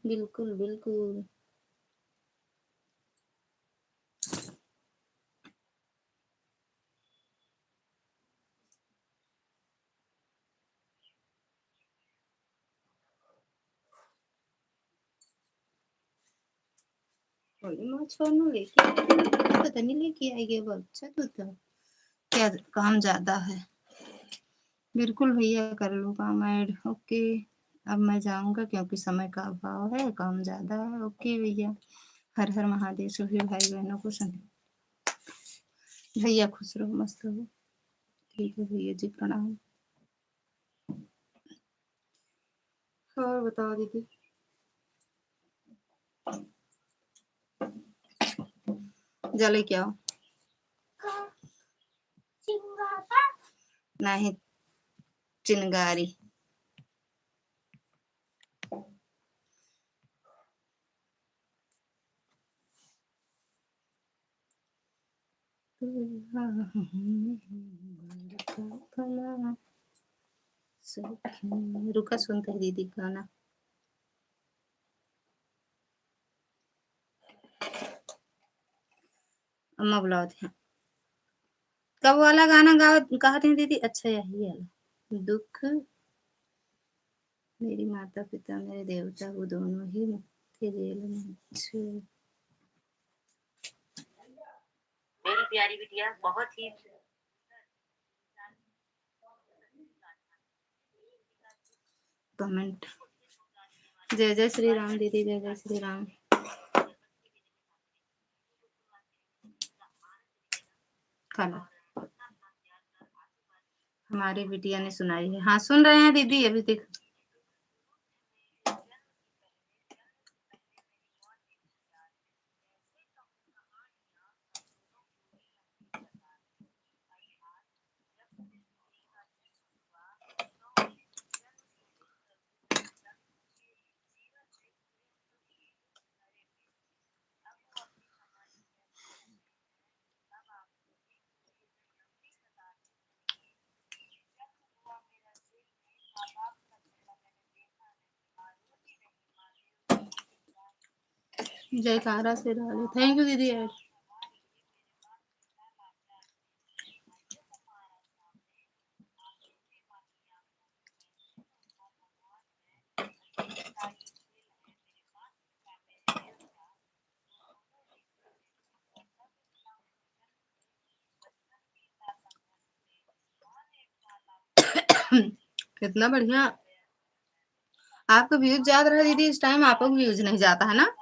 बिल्कुल बिल्कुल। माँ छोड़ना लेके पता नहीं लेके आएगी वो। अच्छा तो क्या काम ज्यादा है? बिल्कुल भैया, कर लो काम ऐड। ओके, अब मैं जाऊंगा क्योंकि समय का अभाव है, काम ज्यादा है। ओके भैया, हर हर महादेव। सभी भाई बहनों को सुन। भैया खुश रहो, मस्त रहो। ठीक है भैया जी, प्रणाम। और बताओ दीदी। जले क्या हो? नहीं, चिंगारी। रुका, सुनते हैं दीदी गाना। अम्मा बुलाओ थे। कब वाला गाना गा थे दीदी? अच्छा, यही वाला। दुख मेरी माता पिता मेरे देवता, वो दोनों ही थे जेल में। अच्छा, मेरी प्यारी बिटिया बहुत ही। कमेंट। जय जय श्री राम दीदी, जय जय श्री राम। खाना हमारी बिटिया ने सुनाई है। हाँ, सुन रहे हैं दीदी अभी तक। जयकारा से डाले। थैंक यू दीदी। कितना बढ़िया। आपका व्यूज ज्यादा रहा दीदी इस टाइम, आपका व्यूज नहीं जाता है ना?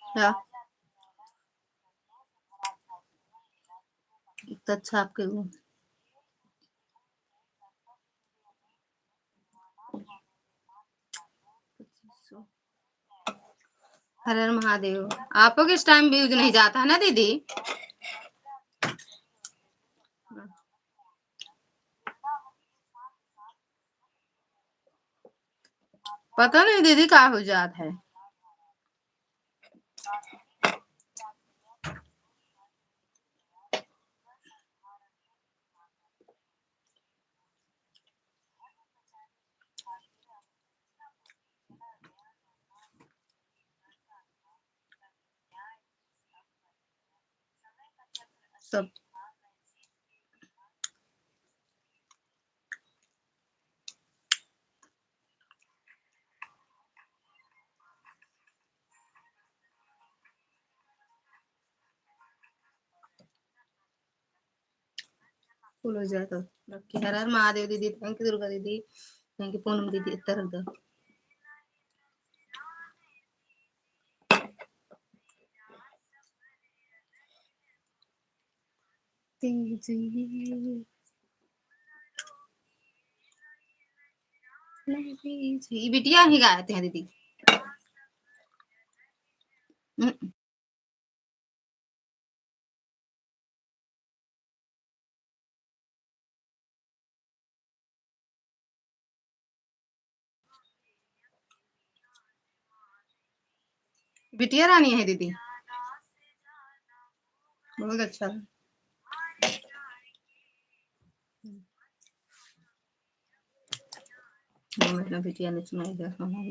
क्या? तो अच्छा आपके हर हर महादेव। आपको किस टाइम व्यूज नहीं जाता है ना दीदी? पता नहीं दीदी का हो जात है। सब फुल हो जाए तो रखिए। हर हर महादेव दीदी। थैंक यू दुर्गा दीदी। थैंक यू पूनम दीदी। इतना रख दो। ये बिटिया ही गाते हैं दीदी। बिटिया रानी है दीदी। बहुत अच्छा। अपना बिटिया ने सुनाई।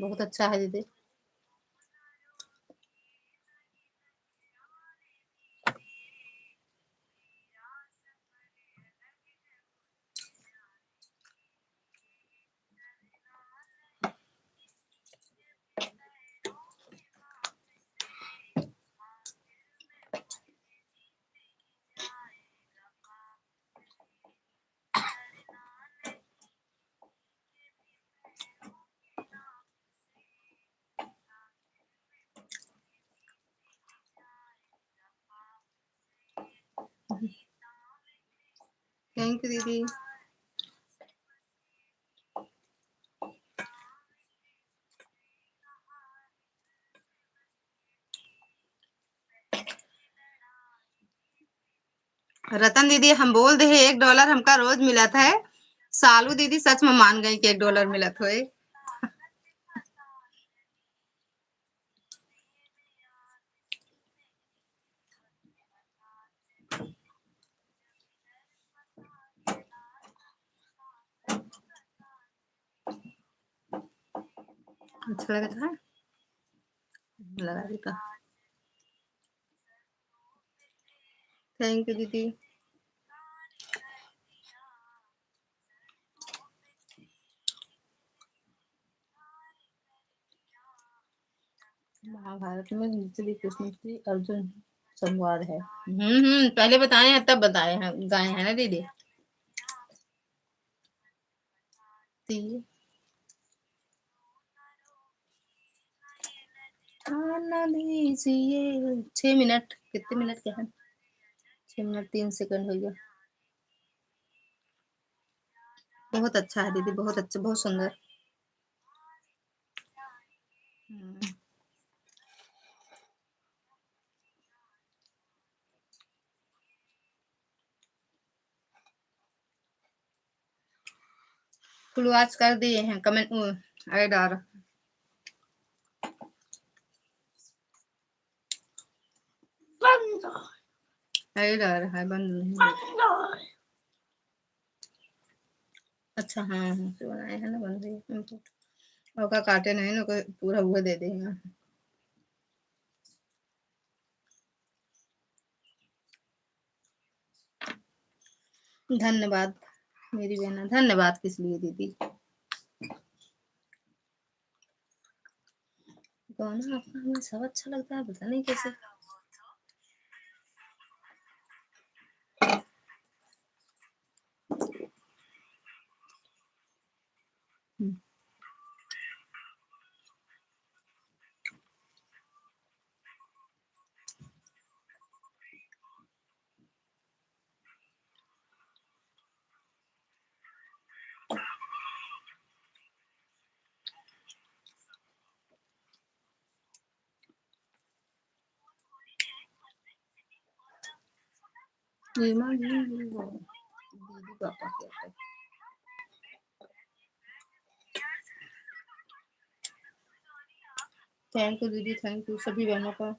बहुत अच्छा है दीदी। थैंक यू दीदी। रतन दीदी हम बोल दे $1 हमका रोज मिलत है। सालू दीदी सच में मान गई कि $1 मिलत हो। अच्छा लगा था। लगा देता। थैंक यू दीदी। महाभारत में श्री कृष्ण की अर्जुन संवाद है। पहले बताए हैं तब बताए हैं गाए हैं ना दीदी। आना दीजिए। 6 मिनट कितने मिनट के हैं? 6 मिनट 3 सेकंड हो गया। बहुत अच्छा है दीदी। बहुत अच्छा। बहुत सुंदर। फुल वॉच कर दिए हैं। कमेंट ऐड आ रहा। ऐड आ रहा है। बंद नहीं। अच्छा हाँ हाँ से बनाए हैं ना। बंद है। और का काटे नहीं ना कोई पूरा वो दे देगा। धन्यवाद मेरी बहना। धन्यवाद किस लिए दीदी? गाना आपका हमें सब अच्छा लगता है। पता नहीं कैसे। नीमा दीदी पापा कहते हैं। थैंक यू दीदी, थैंक यू सभी बहनों का।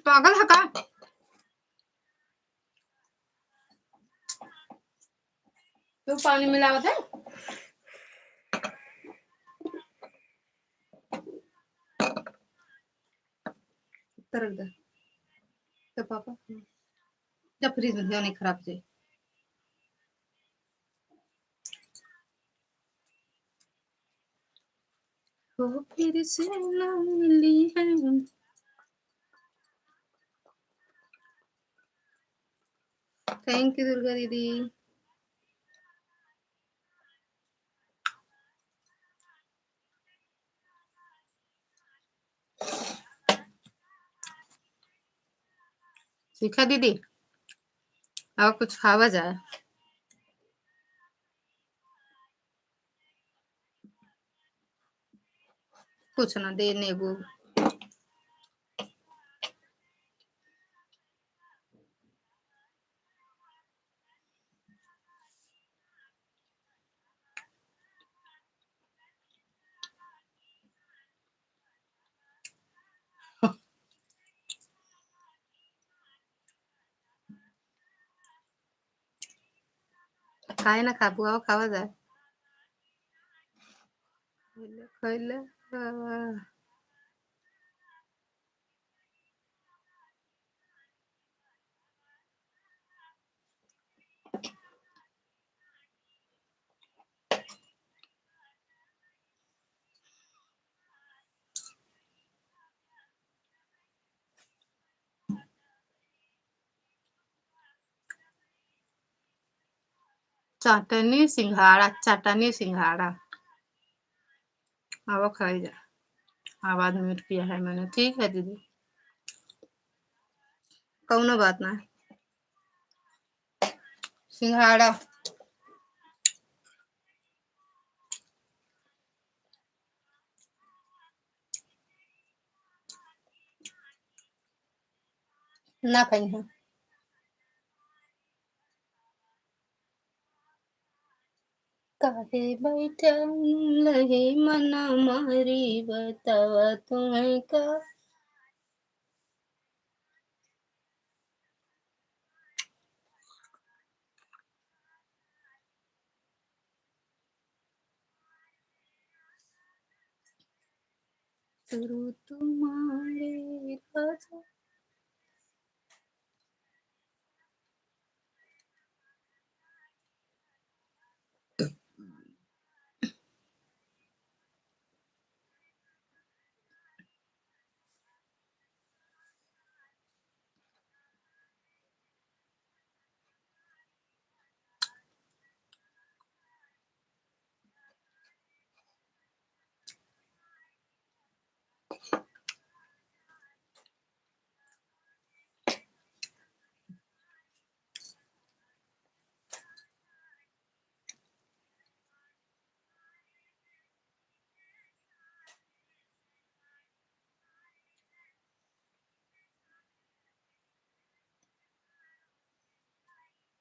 पागल है का? तो पानी मिलावत है। रख दे तो पापा जब फ्रीज में नहीं खराब से। वो फिर से ना मिली है। थैंक यू दुर्गा दीदी। शिखा दीदी अब कुछ खावा जाए। कुछ ना दे नींबू। खाए ना खाबू आओ खावा जाए। खैले चटनी सिंघाड़ा, चटनी सिंघाड़ा। अब खाई जा। आवाज म्यूट किया है मैंने। ठीक है दीदी, कौनो बात ना। सिंघाड़ा ना खाई है। काहे बैठल लहे मना मारी बतावा तुम्हें का। शुरू तुम्हारे राजा।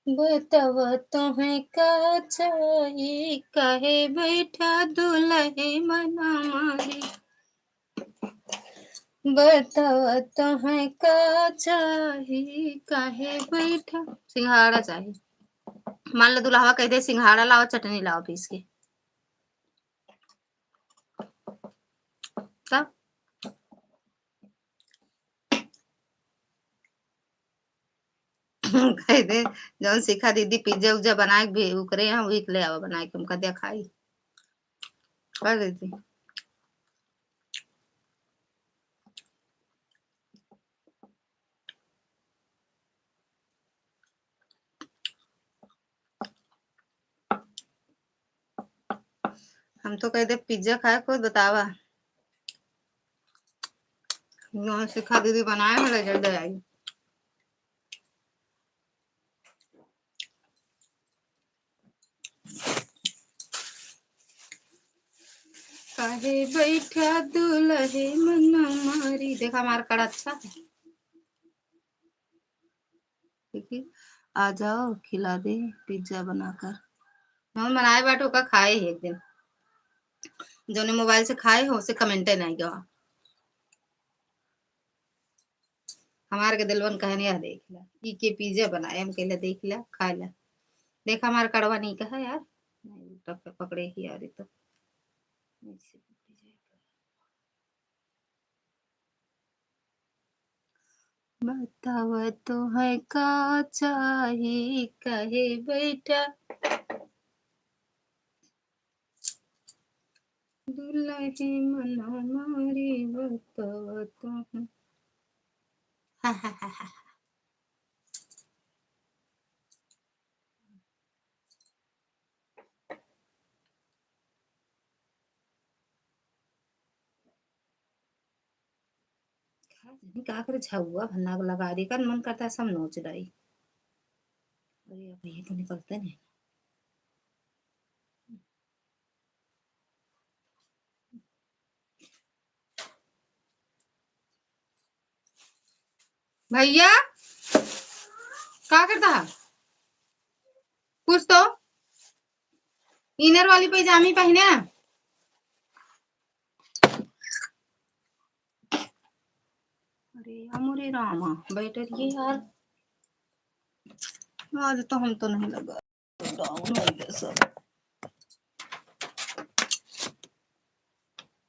बतावा तुम्हें का चाहिए काहे बैठा दुलहे मना मारी। बतावा तुम्हें का चाहिए काहे बैठा। सिंघाड़ा चाहिए। मान लो दुल्हा कह दे सिंघाड़ा लाओ चटनी लाओ पीस के। तब कह दे जौन सिखा दीदी पिज्जा उज्जा बनाए भी उकरे यहाँ वही ले आवा बनाए के हमका दिया खाई कर देती। हम तो कह दे पिज्जा खाए खुद बतावा जौन सिखा दीदी बनाए हो ले जल्दी आई। काहे बैठा दुलहे मन मारी देखा हमारा कड़ा अच्छा है ठीक है। आ जाओ खिला दे पिज्जा बनाकर हम बनाए बैठो का खाए ही एक दिन जो ने मोबाइल से खाए हो उसे कमेंट नहीं गवा हमारे के दिलवन कहने यार देख ला ई के पिज्जा बनाए हम कहले देख ला खाए ला देखा हमारा कड़वा नहीं कहा यार नहीं टप पकड़े ही यार तो ऐसे पकड़ी जाएगा। बताव तो है का चाही कहे बैठा दुलहे मन मारी बताव तो है हा हा हा हा का करे छुआ भन्ना को लगा दी कर मन करता है सब नोच रही अरे अब ये तो निकलते नहीं भैया क्या करता है कुछ तो इनर वाली पैजामी पहने अरे अमरे रामा बैठ रही यार आज तो हम तो नहीं लगा डाउन हो गया सब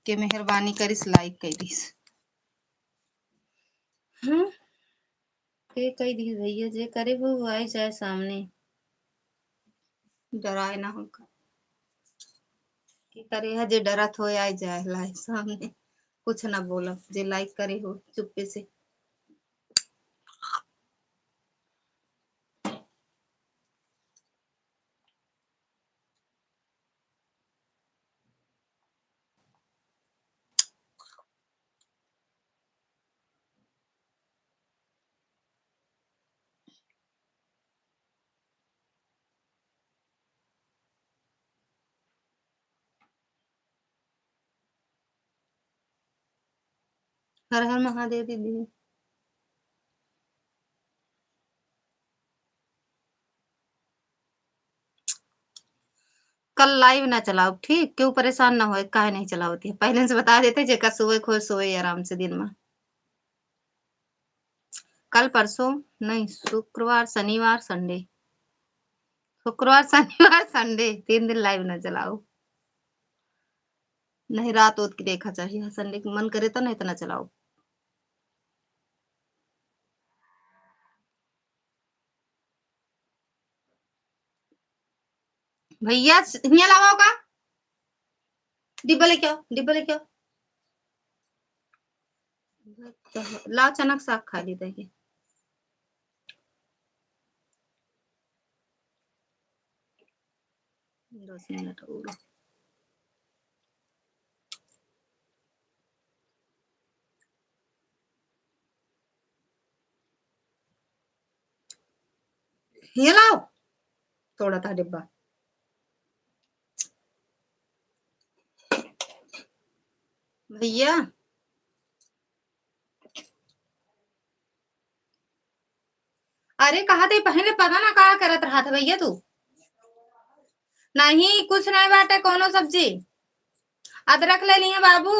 के मेहरबानी करिस लाइक करिस हम्म के कई दी भैया जे करे वो आई जाए सामने डराए ना होकर की करे है जे डरत हो आई जाए लाइक सामने कुछ ना बोला जे लाइक करे हो चुप्पे से हर हर महादेव दीदी कल लाइव ना चलाओ ठीक क्यों परेशान ना हो काहे नहीं चलाओती है पहले से बता देते जेकर सोए खो सोए आराम से दिन में कल परसों नहीं शुक्रवार शनिवार संडे शुक्रवार शनिवार संडे 3 दिन लाइव ना चलाओ नहीं रात उत की देखा चाहिए संडे की मन करे तो नहीं तो ना चलाओ भैया यहाँ लाओ का डिब्बा लेके आओ डिब्बा लेके आओ लाओ चनक साग खा ली देखिए 10 मिनट और ये लाओ थोड़ा था डिब्बा भैया अरे कहा थे पहले पता ना कहा करत रहा था भैया तू नहीं कुछ नहीं बाटे कोनो सब्जी अदरक ले लिए बाबू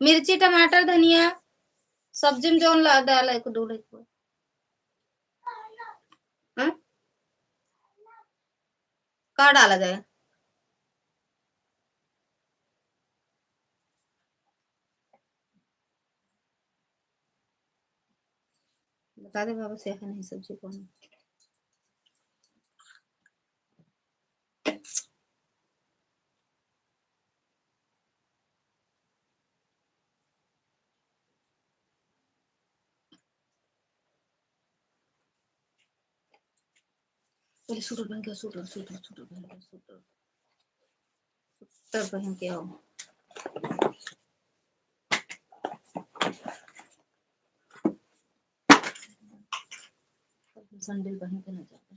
मिर्ची टमाटर धनिया सब्जी में जोन ला डाला एक डोले को हाँ? का डाला जाए बता दे बाबा से है नहीं सब्जी कौन। पहले सूटर पहन के सूटर सूटर सूटर पहन के सूटर सूटर पहन के आओ। सैंडल पहन के ना जाते।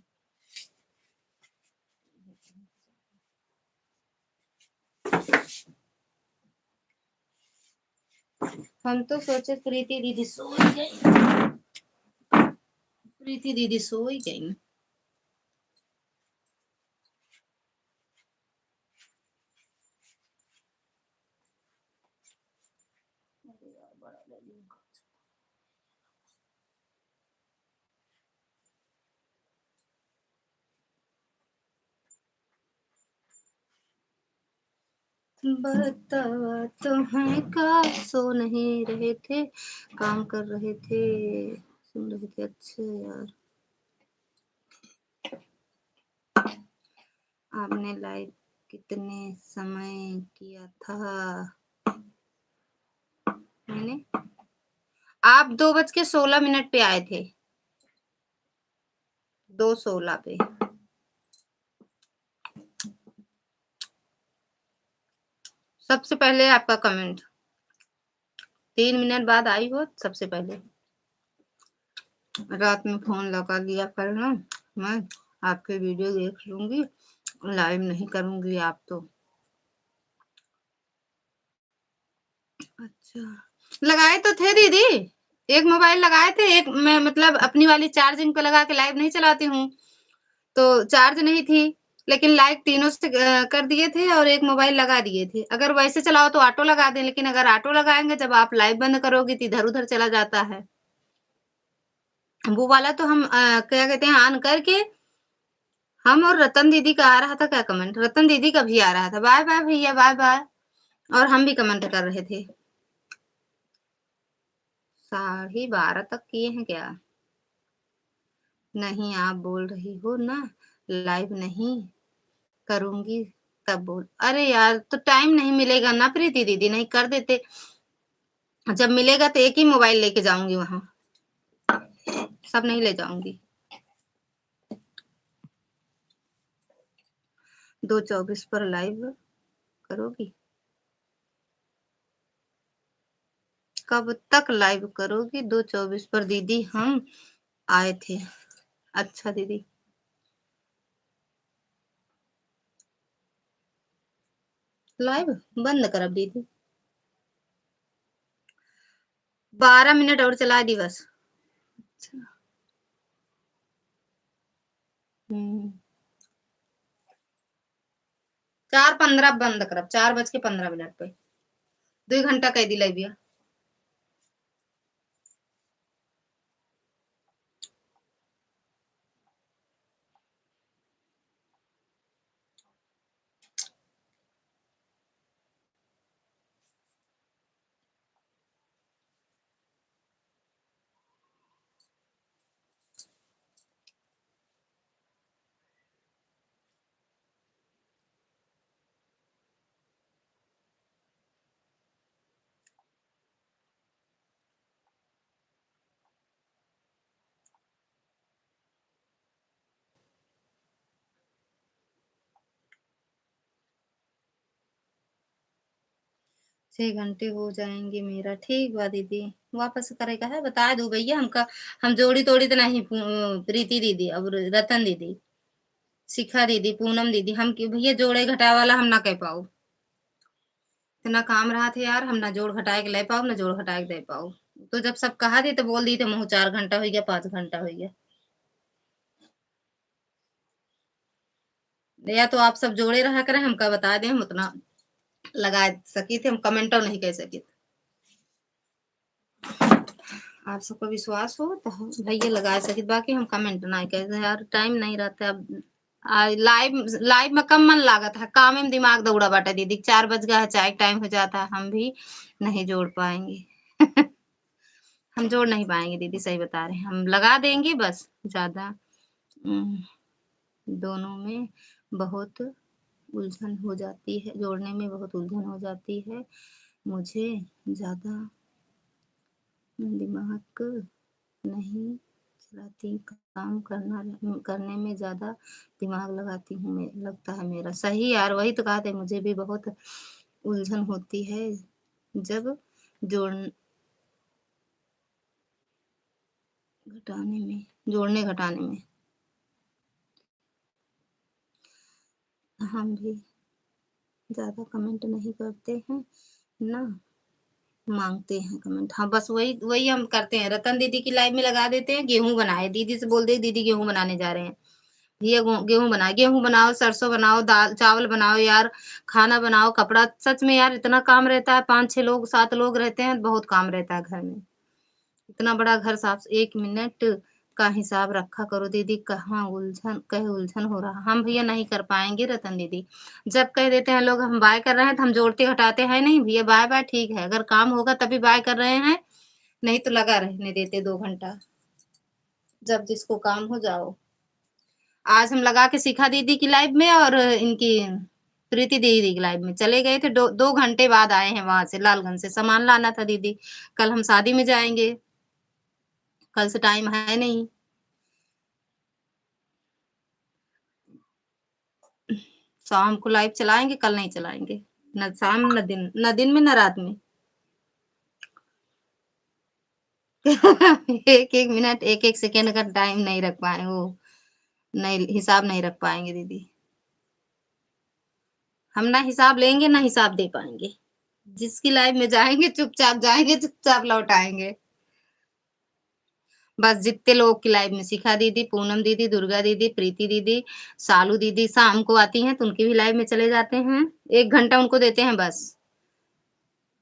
हम तो सोचे प्रीति दीदी सो ही गई। प्रीति दीदी सो ही गई। बतावा तुम्हें का सो नहीं रहे थे, काम कर रहे थे, सुन रहे थे। अच्छे यार आपने लाइव कितने समय किया था? मैंने आप 2:16 पे आए थे, 2:16 पे। सबसे पहले आपका कमेंट 3 मिनट बाद आई हो। सबसे पहले रात में फोन लगा लिया करना, मैं आपके वीडियो देख लूंगी, लाइव नहीं करूंगी आप तो। अच्छा लगाए तो थे दीदी, एक मोबाइल लगाए थे, एक मैं मतलब अपनी वाली चार्जिंग पे लगा के लाइव नहीं चलाती हूँ, तो चार्ज नहीं थी, लेकिन लाइव तीनों से कर दिए थे और एक मोबाइल लगा दिए थे। अगर वैसे चलाओ तो ऑटो लगा दें, लेकिन अगर ऑटो लगाएंगे जब आप लाइव बंद करोगे तो इधर उधर चला जाता है। वो वाला तो हम क्या कहते हैं ऑन करके, हम और रतन दीदी का आ रहा था क्या कमेंट, रतन दीदी का भी आ रहा था बाय बाय भैया बाय बाय, और हम भी कमेंट कर रहे थे। 12:30 तक किए हैं क्या? नहीं आप बोल रही हो ना लाइव नहीं करूंगी तब बोल। अरे यार तो टाइम नहीं मिलेगा ना प्रीति दीदी, नहीं कर देते। जब मिलेगा तो एक ही मोबाइल लेके जाऊंगी वहां, सब नहीं ले जाऊंगी। 2:24 पर लाइव करोगी? कब तक लाइव करोगी? 2:24 पर दीदी हम आए थे। अच्छा दीदी लाइव बंद करब दीदी, 12 मिनट और चला दी बस। अच्छा 4:15 बंद करब, 4:15 पे 2 घंटा कह दी लाइव। छह घंटे हो जाएंगे मेरा, ठीक बा दीदी। वापस करेगा है बता दो भैया हमका, हम जोड़ी तोड़ी तो नहीं। प्रीति दीदी और रतन दीदी, शिखा दीदी, पूनम दीदी, हम क्यों भैया जोड़े घटा वाला हम ना कह पाओ। इतना काम रहा थे यार, हम ना जोड़ घटाए के ले पाओ ना जोड़ घटाए के दे पाओ। तो जब सब कहा थे तो बोल दी थे मुँह 4 घंटा हो गया 5 घंटा हो गया। या तो आप सब जोड़े रहा करें, हमका बता दें, हम उतना लगा सकी थे, हम कमेंटो नहीं कह सके। आप सबको विश्वास हो तो हम भैया लगा सके, बाकी हम कमेंट नहीं कहते यार, टाइम नहीं रहता अब। लाइव लाइव में कम मन लागत है, काम में दिमाग दौड़ा बाटा दीदी। 4 बज गया है, चाय टाइम हो जाता है, हम भी नहीं जोड़ पाएंगे। हम जोड़ नहीं पाएँगे दीदी, सही बता रहे हैं। हम लगा देंगे बस, ज़्यादा उम, दोनों में बहुत उलझन हो जाती है, जोड़ने में बहुत उलझन हो जाती है। मुझे ज़्यादा दिमाग नहीं चलाती, काम करने में ज़्यादा दिमाग लगाती हूँ मैं, लगता है मेरा। सही यार, वही तो कहा था, मुझे भी बहुत उलझन होती है जब जोड़ घटाने में जोड़ने घटाने में। हम भी ज़्यादा कमेंट नहीं करते हैं, ना माँगते हैं कमेंट। हाँ, बस वही वही हम करते हैं। रतन दीदी की लाइव में लगा देते हैं, गेहूँ बनाए। दीदी से बोल दे, दीदी गेहूँ बनाने जा रहे हैं। ये गेहूँ बनाओ, सरसों बनाओ, दाल चावल बनाओ यार, खाना बनाओ, कपड़ा सच में यार इतना काम रहता है, 5-6 लोग 7 लोग रहते हैं, बहुत काम रहता है घर में। इतना बड़ा घर साफ 1 मिनट का हिसाब रखा करो दीदी, कहाँ उलझन हो रहा। हम भैया नहीं कर पाएँगे रतन दीदी। जब कह देते हैं लोग हम बाय कर रहे हैं तो हम जोड़ते-घटाते हैं नहीं भैया, बाय-बाय ठीक है, अगर काम होगा तभी बाय कर रहे हैं, नहीं तो लगा रहने देते 2 घंटा, जब जिसको काम हो जाओ। आज हम लगा के सिखा दीदी की लाइव में और इनकी प्रीति दीदी की लाइव में चले गए थे, 2 घंटे बाद आए हैं वहाँ से लालगंज से, सामान लाना था दीदी। कल हम शादी में जाएँगे, कल से टाइम है नहीं। शाम को लाइव चलाएँगे, कल नहीं चलाएँगे। ना शाम, ना दिन में, ना रात में। 1-1 मिनट, 1-1 सेकंड का टाइम नहीं रख पाए वो नहीं हिसाब नहीं रख पाएँगे दीदी। हम ना हिसाब लेंगे, ना हिसाब दे पाएँगे। जिसकी लाइव में जाएँगे, चुपचाप लौट आएँगे। बस जितने लोगों की लाइव में शिखा दीदी, पूनम दीदी, दुर्गा दीदी, प्रीति दीदी, शालू दीदी शाम को आती हैं, तो उनकी भी लाइव में चले जाते हैं। 1 घंटा उनको देते हैं बस।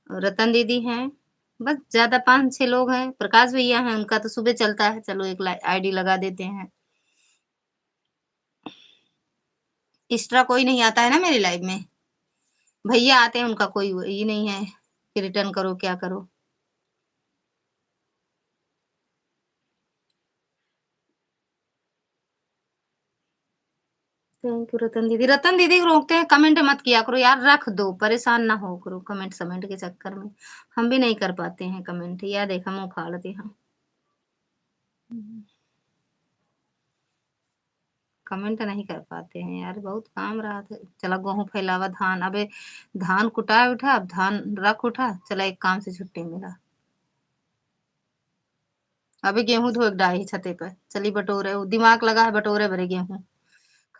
और रतन दीदी हैं, बस ज़्यादा 5-6 लोग हैं। प्रकाश भैया हैं, उनका तो सुबह चलता है, चलो एक आईडी लगा देते हैं। एक्स्ट्रा कोई नहीं आता है ना मेरी लाइव में। भैया आते हैं, उनका कोई वो ही नहीं है कि रिटर्न करो, क्या करो। थैंक यू रतन दीदी। रतन दीदी को रोकते हैं, कमेंट मत किया करो यार, रख दो, परेशान ना हो करो कमेंट-समेंट के चक्कर में। हम भी नहीं कर पाते हैं कमेंट, या देखा मुँह उखाड़ते हैं। हुँ। कमेंट नहीं कर पाते हैं यार, बहुत काम रहा था। चला गेहूँ फैलावा धान, अबे धान कुटा उठा, अब धान रख उठा, चला एक काम से छुट्टी मिला। अबे गेहूँ धो के डाली छते पे, चली बटोरे दिमाग लगा है बटोरे भरे गेहूँ।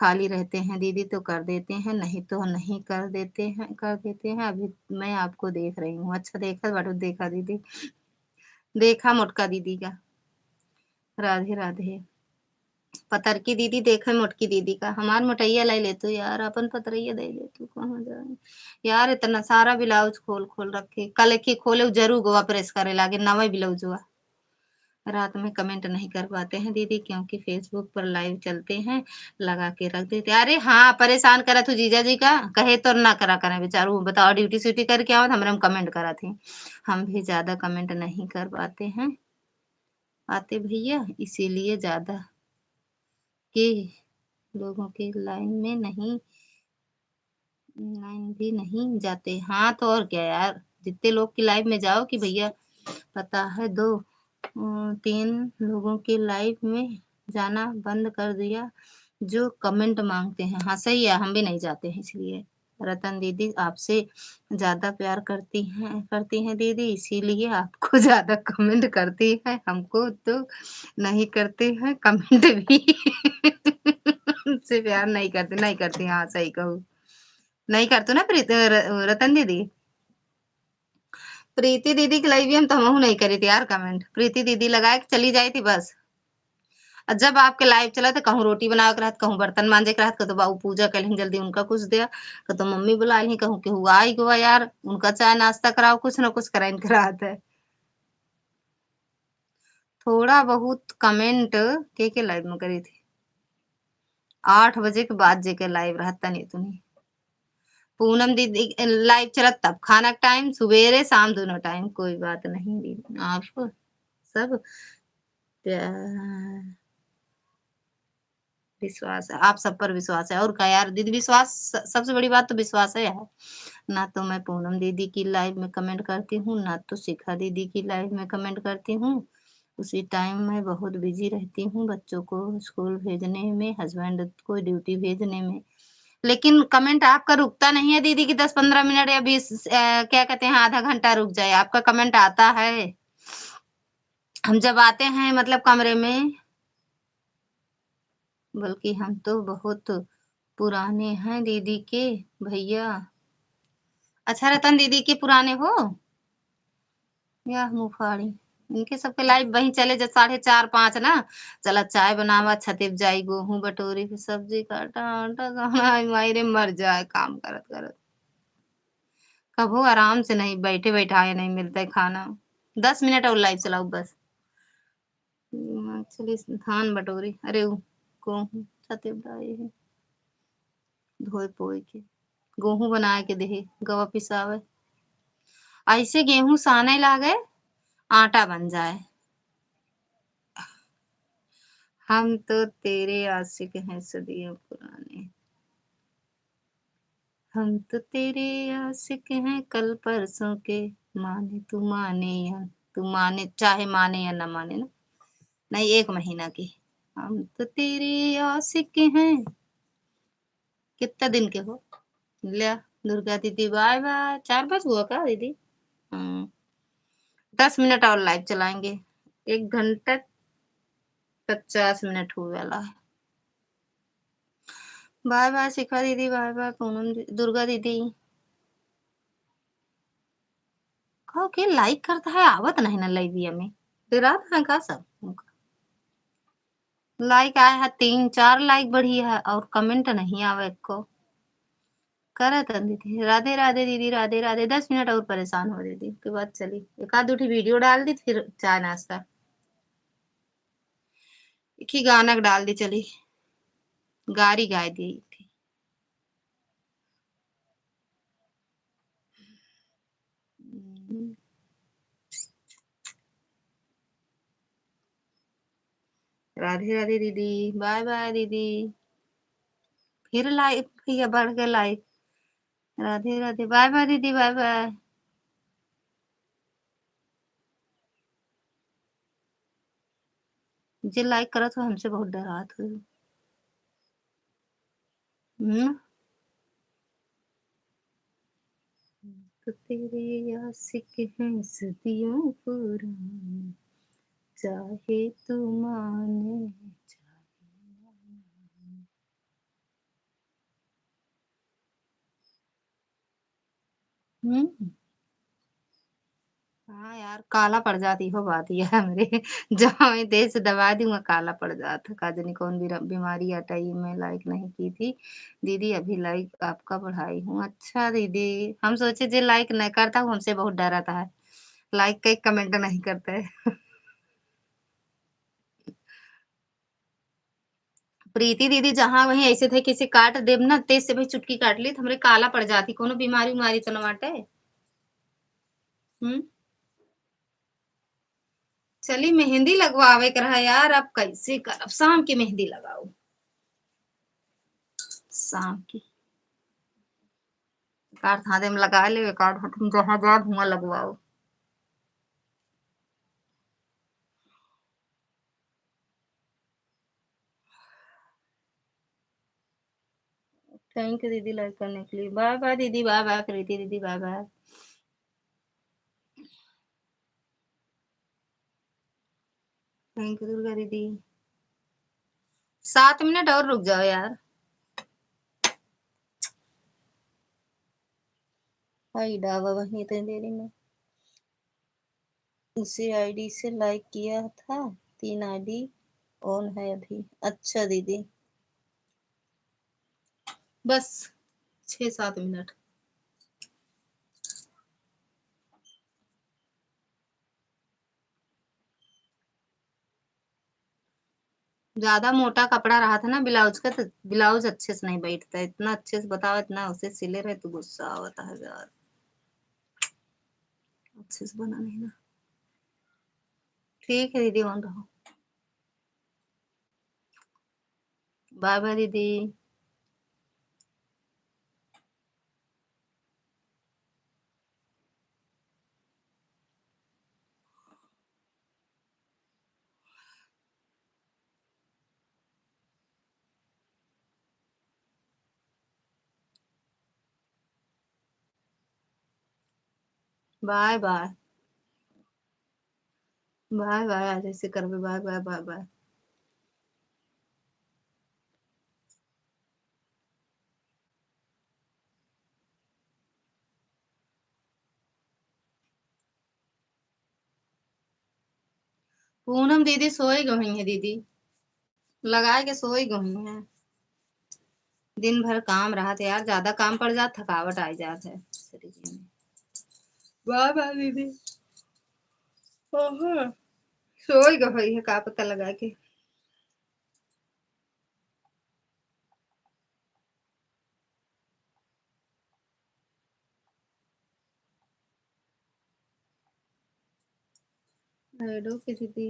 खाली रहते हैं दीदी तो कर देते हैं, नहीं तो नहीं कर देते हैं। अभी मैं आपको देख रही हूँ। अच्छा देखा बाटू देखा दीदी, देखा मोटका दीदी का। राधे, राधे। पतरकी दीदी देखा मोटकी दीदी का। हमार मोटइया लाई लेतू यार, अपन पतरैया दे देतू कहाँ जाए। यार इतना सारा ब्लाउज खोल-खोल रखे। कल की खोले जरूर गोवा प्रेस करे लागे नवा ब्लाउजवा। रात में कमेंट नहीं कर पाते हैं दीदी क्योंकि फेसबुक पर लाइव चलते हैं, लगा के रख देते अरे हाँ, परेशान करा तू जीजा जी का, कहे तो ना करा करें बेचारू बताओ ड्यूटी-स्यूटी करके आवत हमरे में कमेंट करा थी। हम भी ज़्यादा कमेंट नहीं कर पाते हैं, आते भैया इसीलिए ज़्यादा के लोगों के लाइन भी नहीं जाते। हाँ, तो और क्या यार, जितने लोग की लाइव में जाओ कि भैया पता है 3 लोगों की लाइव में जाना बंद कर दिया, जो कमेंट माँगते हैं। हाँ, सही है, हम भी नहीं जाते हैं इसलिए। रतन दीदी आपसे ज़्यादा प्यार करती हैं दीदी, इसीलिए आपको ज़्यादा कमेंट करती हैं, हमको तो नहीं करते हैं कमेंट भी। उनसे प्यार नहीं करती, हाँ, सही कहूँ। नहीं करते ना रतन दीदी? प्रीति दीदी के लिए भी हम तो हमहू नहीं करी थी यार कमेंट। प्रीति दीदी लगाए के चली जाई थी बस। जब आपके लाइव चला तो कहूँ रोटी बनावे के रहत, कहूँ बर्तन मांजे के रहत, कहतो बाबू पूजा कइलहिन जल्दी उनका कुछ दे, कहतो मम्मी बुलाइलही, कहूँ केहू आई गवा यार, उनका चाय नाश्ता कराओ, कुछ न कुछ कराइन के रहत है। थोड़ा बहुत कमेंट के लाइव में करी थी। 8 बजे के बाद जेके लाइव रहत तनी तुनी। पूनम दीदी लाइव चलत तब खाना के टाइम, सुबेरे शाम दोनों टाइम, कोई बात नहीं दीदी। आप सब विश्वास है, आप सब पर विश्वास है और क्या यार दीदी, विश्वास सबसे बड़ी बात तो विश्वास है यार। ना तो मैं पूनम दीदी की लाइव में कमेंट करती हूँ, ना तो शिखा दीदी की लाइव में कमेंट करती हूँ। उसी टाइम मैं बहुत बिजी रहती हूँ बच्चों को स्कूल भेजने में, हस्बैंड को ड्यूटी भेजने में। लेकिन कमेंट आपका रुकता नहीं है दीदी कि 10-15 मिनट या 20 क्या कहते हैं आधा घंटा रुक जाए, आपका कमेंट आता है। हम जब आते हैं मतलब कमरे में, बल्कि हम तो बहुत पुराने हैं दीदी के भैया। अच्छा रतन दीदी के पुराने हो या मुफाड़ी, इनके सबके लाइव वहीं चले जब 4:30-5 ना। चला चाय बनावा छतिप जाई गेहूं बटोरी फिर सब्जी काटा आटा गाना मायरे मर जाए काम करत करत। कभू आराम से नहीं बैठे बैठाए नहीं मिलता है खाना। 10 मिनट और लाइव चलाओ बस। एक्चुअली धान बटोरी अरे गेहूं छतिप डाई है धोए पोए के गेहूं बनाए के देहे गवा पिसावे, ऐसे गेहूं साने लागे आटा बन जाए। हम तो तेरे आशिक हैं सदियों पुराने, हम तो तेरे आशिक हैं कल परसों के, माने तू माने या तू माने, चाहे माने या ना माने ना। नहीं 1 महीना की। हम तो तेरे आशिक हैं। कितना दिन के हो लिया। दुर्गा दीदी बाय बाय। 4 बज हुआ का दीदी? 10 मिनट और लाइव चलाएंगे। 1 घंटा 50 मिनट हुए वाला है। बाय बाय शिखा दीदी, बाय बाय पूनम दुर्गा दीदी। कहो के लाइक करता है आवत नहीं ना लाइविया में, डरात है का सब उनका। लाइक आया है 3-4 लाइक बढ़ी है और कमेंट नहीं आवे को। करत दीदी राधे राधे दीदी राधे राधे। 10 मिनट और परेशान हो दीदी के बाद चली एक आध उठी वीडियो डाल दी फिर चाय नाश्ता एक ही गाना डाल दी चली गारी गाय दी थी। राधे राधे दीदी बाय बाय दीदी। फिर लाइक भैया बढ़ गए like. Radhe Radhe bye bye दीदी बाय बाय। जे लाइक करा तो हमसे बहुत डरात हुई। तो तेरे आशिक हैं सदियों पुराने, चाहे तू माने हम्म। हाँ यार काला पड़ जाती हो बात यह है मेरे जहाँ मैं देश दबा दूंगा काला पड़ जाता का जानी कौन बीमारी हटाई मैं लाइक नहीं की थी दीदी अभी लाइक आपका बढ़ाई हूँ। अच्छा दीदी हम सोचे जे लाइक नहीं करता हूँ हमसे बहुत डराता है लाइक का कमेंट नहीं करता है। प्रीति दीदी जहाँ वहीं ऐसे थे किसी काट देब ना तेज से भाई चुटकी काट ली तो हमरे काला पड़ जाती कोनो बीमारी उमारी तो न बाटे। हम्म। चली मेहंदी लगवावे कर है यार अब कैसे कर अब शाम की मेहंदी लगाओ शाम की कार थादे में लगा ले कार तुम जहाँ जा धुआं लगवाओ। थैंक यू दीदी लाइक करने के लिए बाय बाय दीदी बाय बाय प्रीति दीदी bye bye. Thank you Durga दीदी। 7 मिनट और रुक जाओ यार। हाई डावा वही इतनी देरी में उसी आईडी से लाइक किया था 3 आईडी ऑन है अभी। अच्छा दीदी बस 6-7 मिनट। ज्यादा मोटा कपड़ा रहा था ना ब्लाउज का तो ब्लाउज अच्छे से नहीं बैठता इतना अच्छे से बताओ इतना उसे सिले रहे तो गुस्सा आता है यार अच्छे से बना नहीं ना। ठीक है दीदी, ऑन रहो। बाय बाय दीदी। Bye bye. बाय बाय, आज ऐसे करबे, bye bye bye bye. Poonam दीदी सोई गई है दीदी, लगा के सोई गई है। दिन भर काम रहा था यार, ज्यादा काम पड़ जात, थकावट आ जात है शरीर में। बाय बाय दीदी। ओहो, सोई गई है, का पता लगा के। हेलो की दीदी।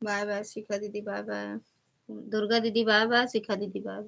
बाय बाय शिखा दीदी, बाय बाय। दुर्गा दीदी बाय बाय, शिखा दीदी बाय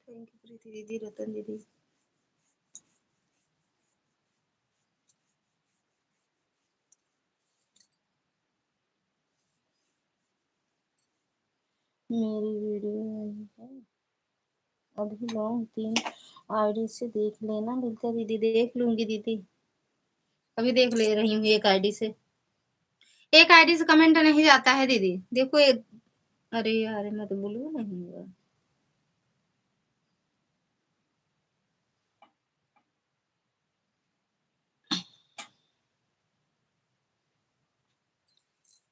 थैंक यू प्रीति दीदी, रतन दीदी। मेरी वीडियो है अभी लॉन्ग, 3 आईडी से देख लेना। बिल्कुल दीदी, देख लूंगी दीदी, अभी देख ले रही हूँ एक आईडी से। एक आईडी से कमेंट नहीं जाता है दीदी, देखो एक। अरे यार मैं तो बोलू नहीं हुआ।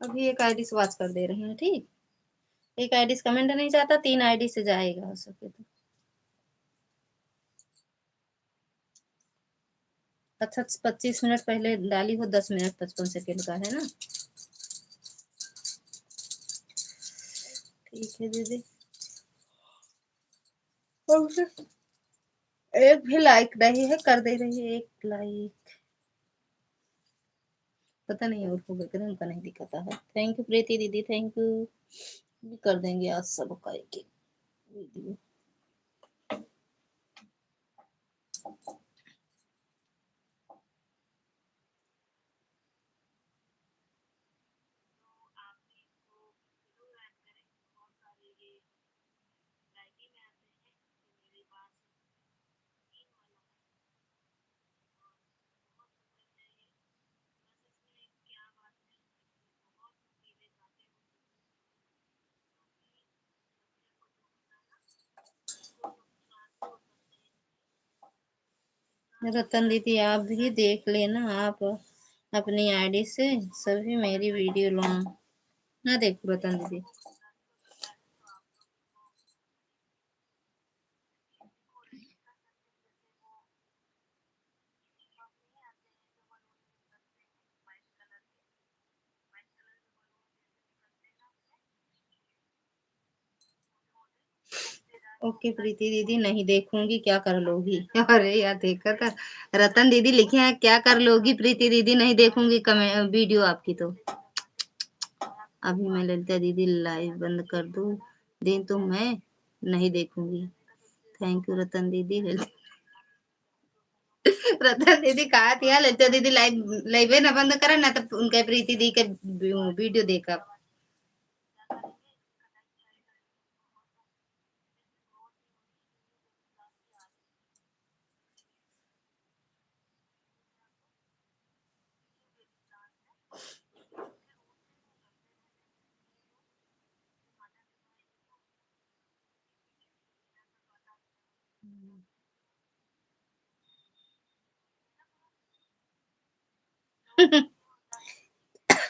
अभी एक आईडी से वॉच कर दे रही हूँ, ठीक। एक आईडी से कमेंट नहीं जाता, 3 आईडी से जाएगा हो सके तो। अच्छा, 25 मिनट पहले डाली हो, 10 मिनट 55 सेकेंड का है ना। ठीक है दीदी। एक भी लाइक नहीं है, कर दे रही है एक लाइक। पता नहीं और होगा कि नहीं, उनका नहीं दिखाता है। थैंक यू प्रीति दीदी, थैंक यू। कर देंगे आज सबका एक एक वीडियो। रतन दीदी आप भी देख लेना, आप अपनी आईडी से सभी मेरी वीडियो लो ना, देखो रतन दीदी। ओके प्रीति दीदी, नहीं देखूंगी, क्या कर लोगी। अरे यार देखा था, रतन दीदी लिखे हैं क्या कर लोगी प्रीति दीदी, नहीं देखूंगी कमेंट वीडियो आपकी तो। अभी मैं ललिता दीदी लाइव बंद कर दूं दिन तो मैं नहीं देखूंगी। थैंक यू रतन दीदी। रतन दीदी कहा थी ललिता दीदी लाइव लाइव ना बंद करा ना तो उनका प्रीति दी के वीडियो देखा।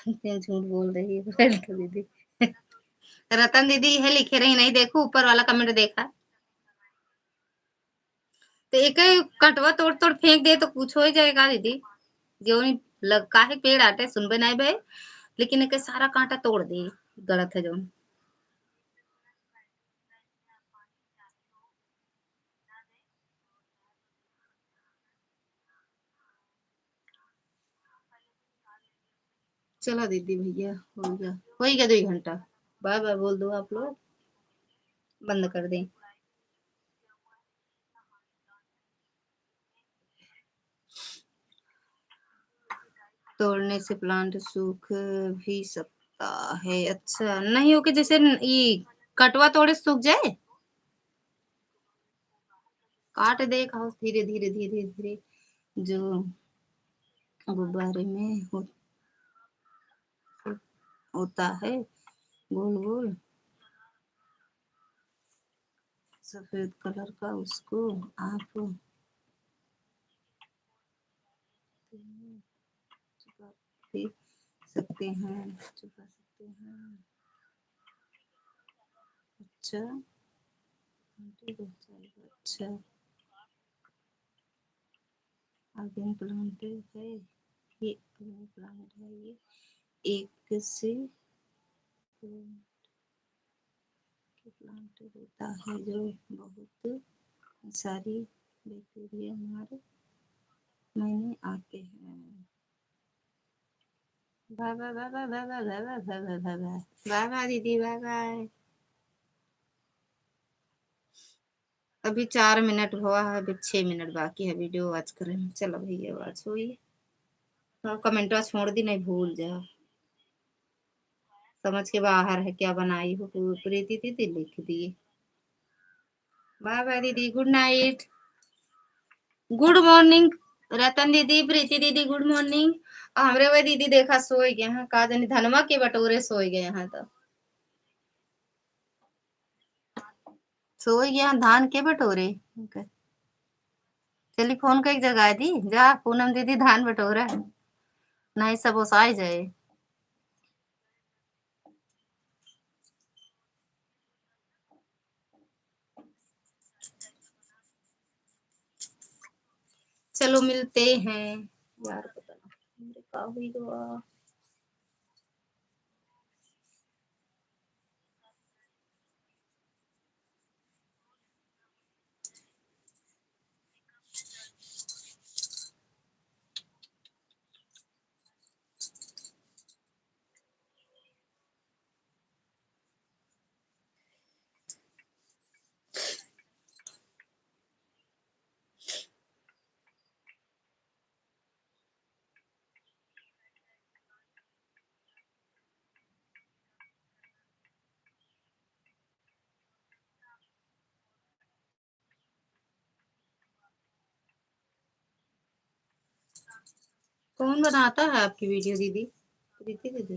क्या झूठ बोल रही है ललिता दीदी। रतन दीदी है लिखे रही नहीं, देखो ऊपर वाला कमेंट देखा। तो एक ही कटवा तोड़ तोड़ फेंक दे तो कुछ हो ही जाएगा दीदी। जो नहीं लग काहे पेड़ आटे सुनबे नहीं बे, लेकिन एक सारा कांटा तोड़ दी, गलत है जो। चलो दीदी भैया हो गया 2 घंटा। बाय बाय बोल दो आप लोग, बंद कर दें। तोड़ने से प्लांट सूख भी सकता है? अच्छा नहीं हो कि जैसे ये कटवा तोड़े सूख जाए। काट दे खाओ धीरे धीरे धीरे धीरे, जो गुब्बारे में होता है गोल गोल सफेद कलर का, उसको आप छुपा दे सकते हैं, छुपा सकते हैं। अच्छा ठीक है, चलो, अच्छा आगे प्लांट है, ये प्लांट है, ये एक से प्लांट होता है जो बहुत सारी बैक्टीरिया हमारे में आते हैं। Bye bye bye bye bye bye bye bye bye bye bye bye bye दीदी बाय बाय। अभी 4 मिनट हुआ है, अभी 6 मिनट बाकी है वीडियो वॉच करें। चलो भैया वॉच हुई। हाँ कमेंट छोड़ दी नहीं भूल जा, समझ के बाहर है क्या बनाई हो प्रीति दीदी लिख दिए। बाय बाय दीदी, गुड नाइट, गुड मॉर्निंग रतन दीदी प्रीति दीदी गुड मॉर्निंग। हमरे वे दीदी देखा सोए गए हैं, का जानी धनमा के बटोरे सोए गए हैं, तो सोए गए हैं धान के बटोरे। चली फोन का एक जगह दी जा, पूनम दीदी धान बटोरा नहीं सब ओसाई जाए। चलो मिलते हैं यार, पता नहीं मेरे का हुई गवा। कौन बनाता है आपकी वीडियो दीदी? प्रीति दीदी।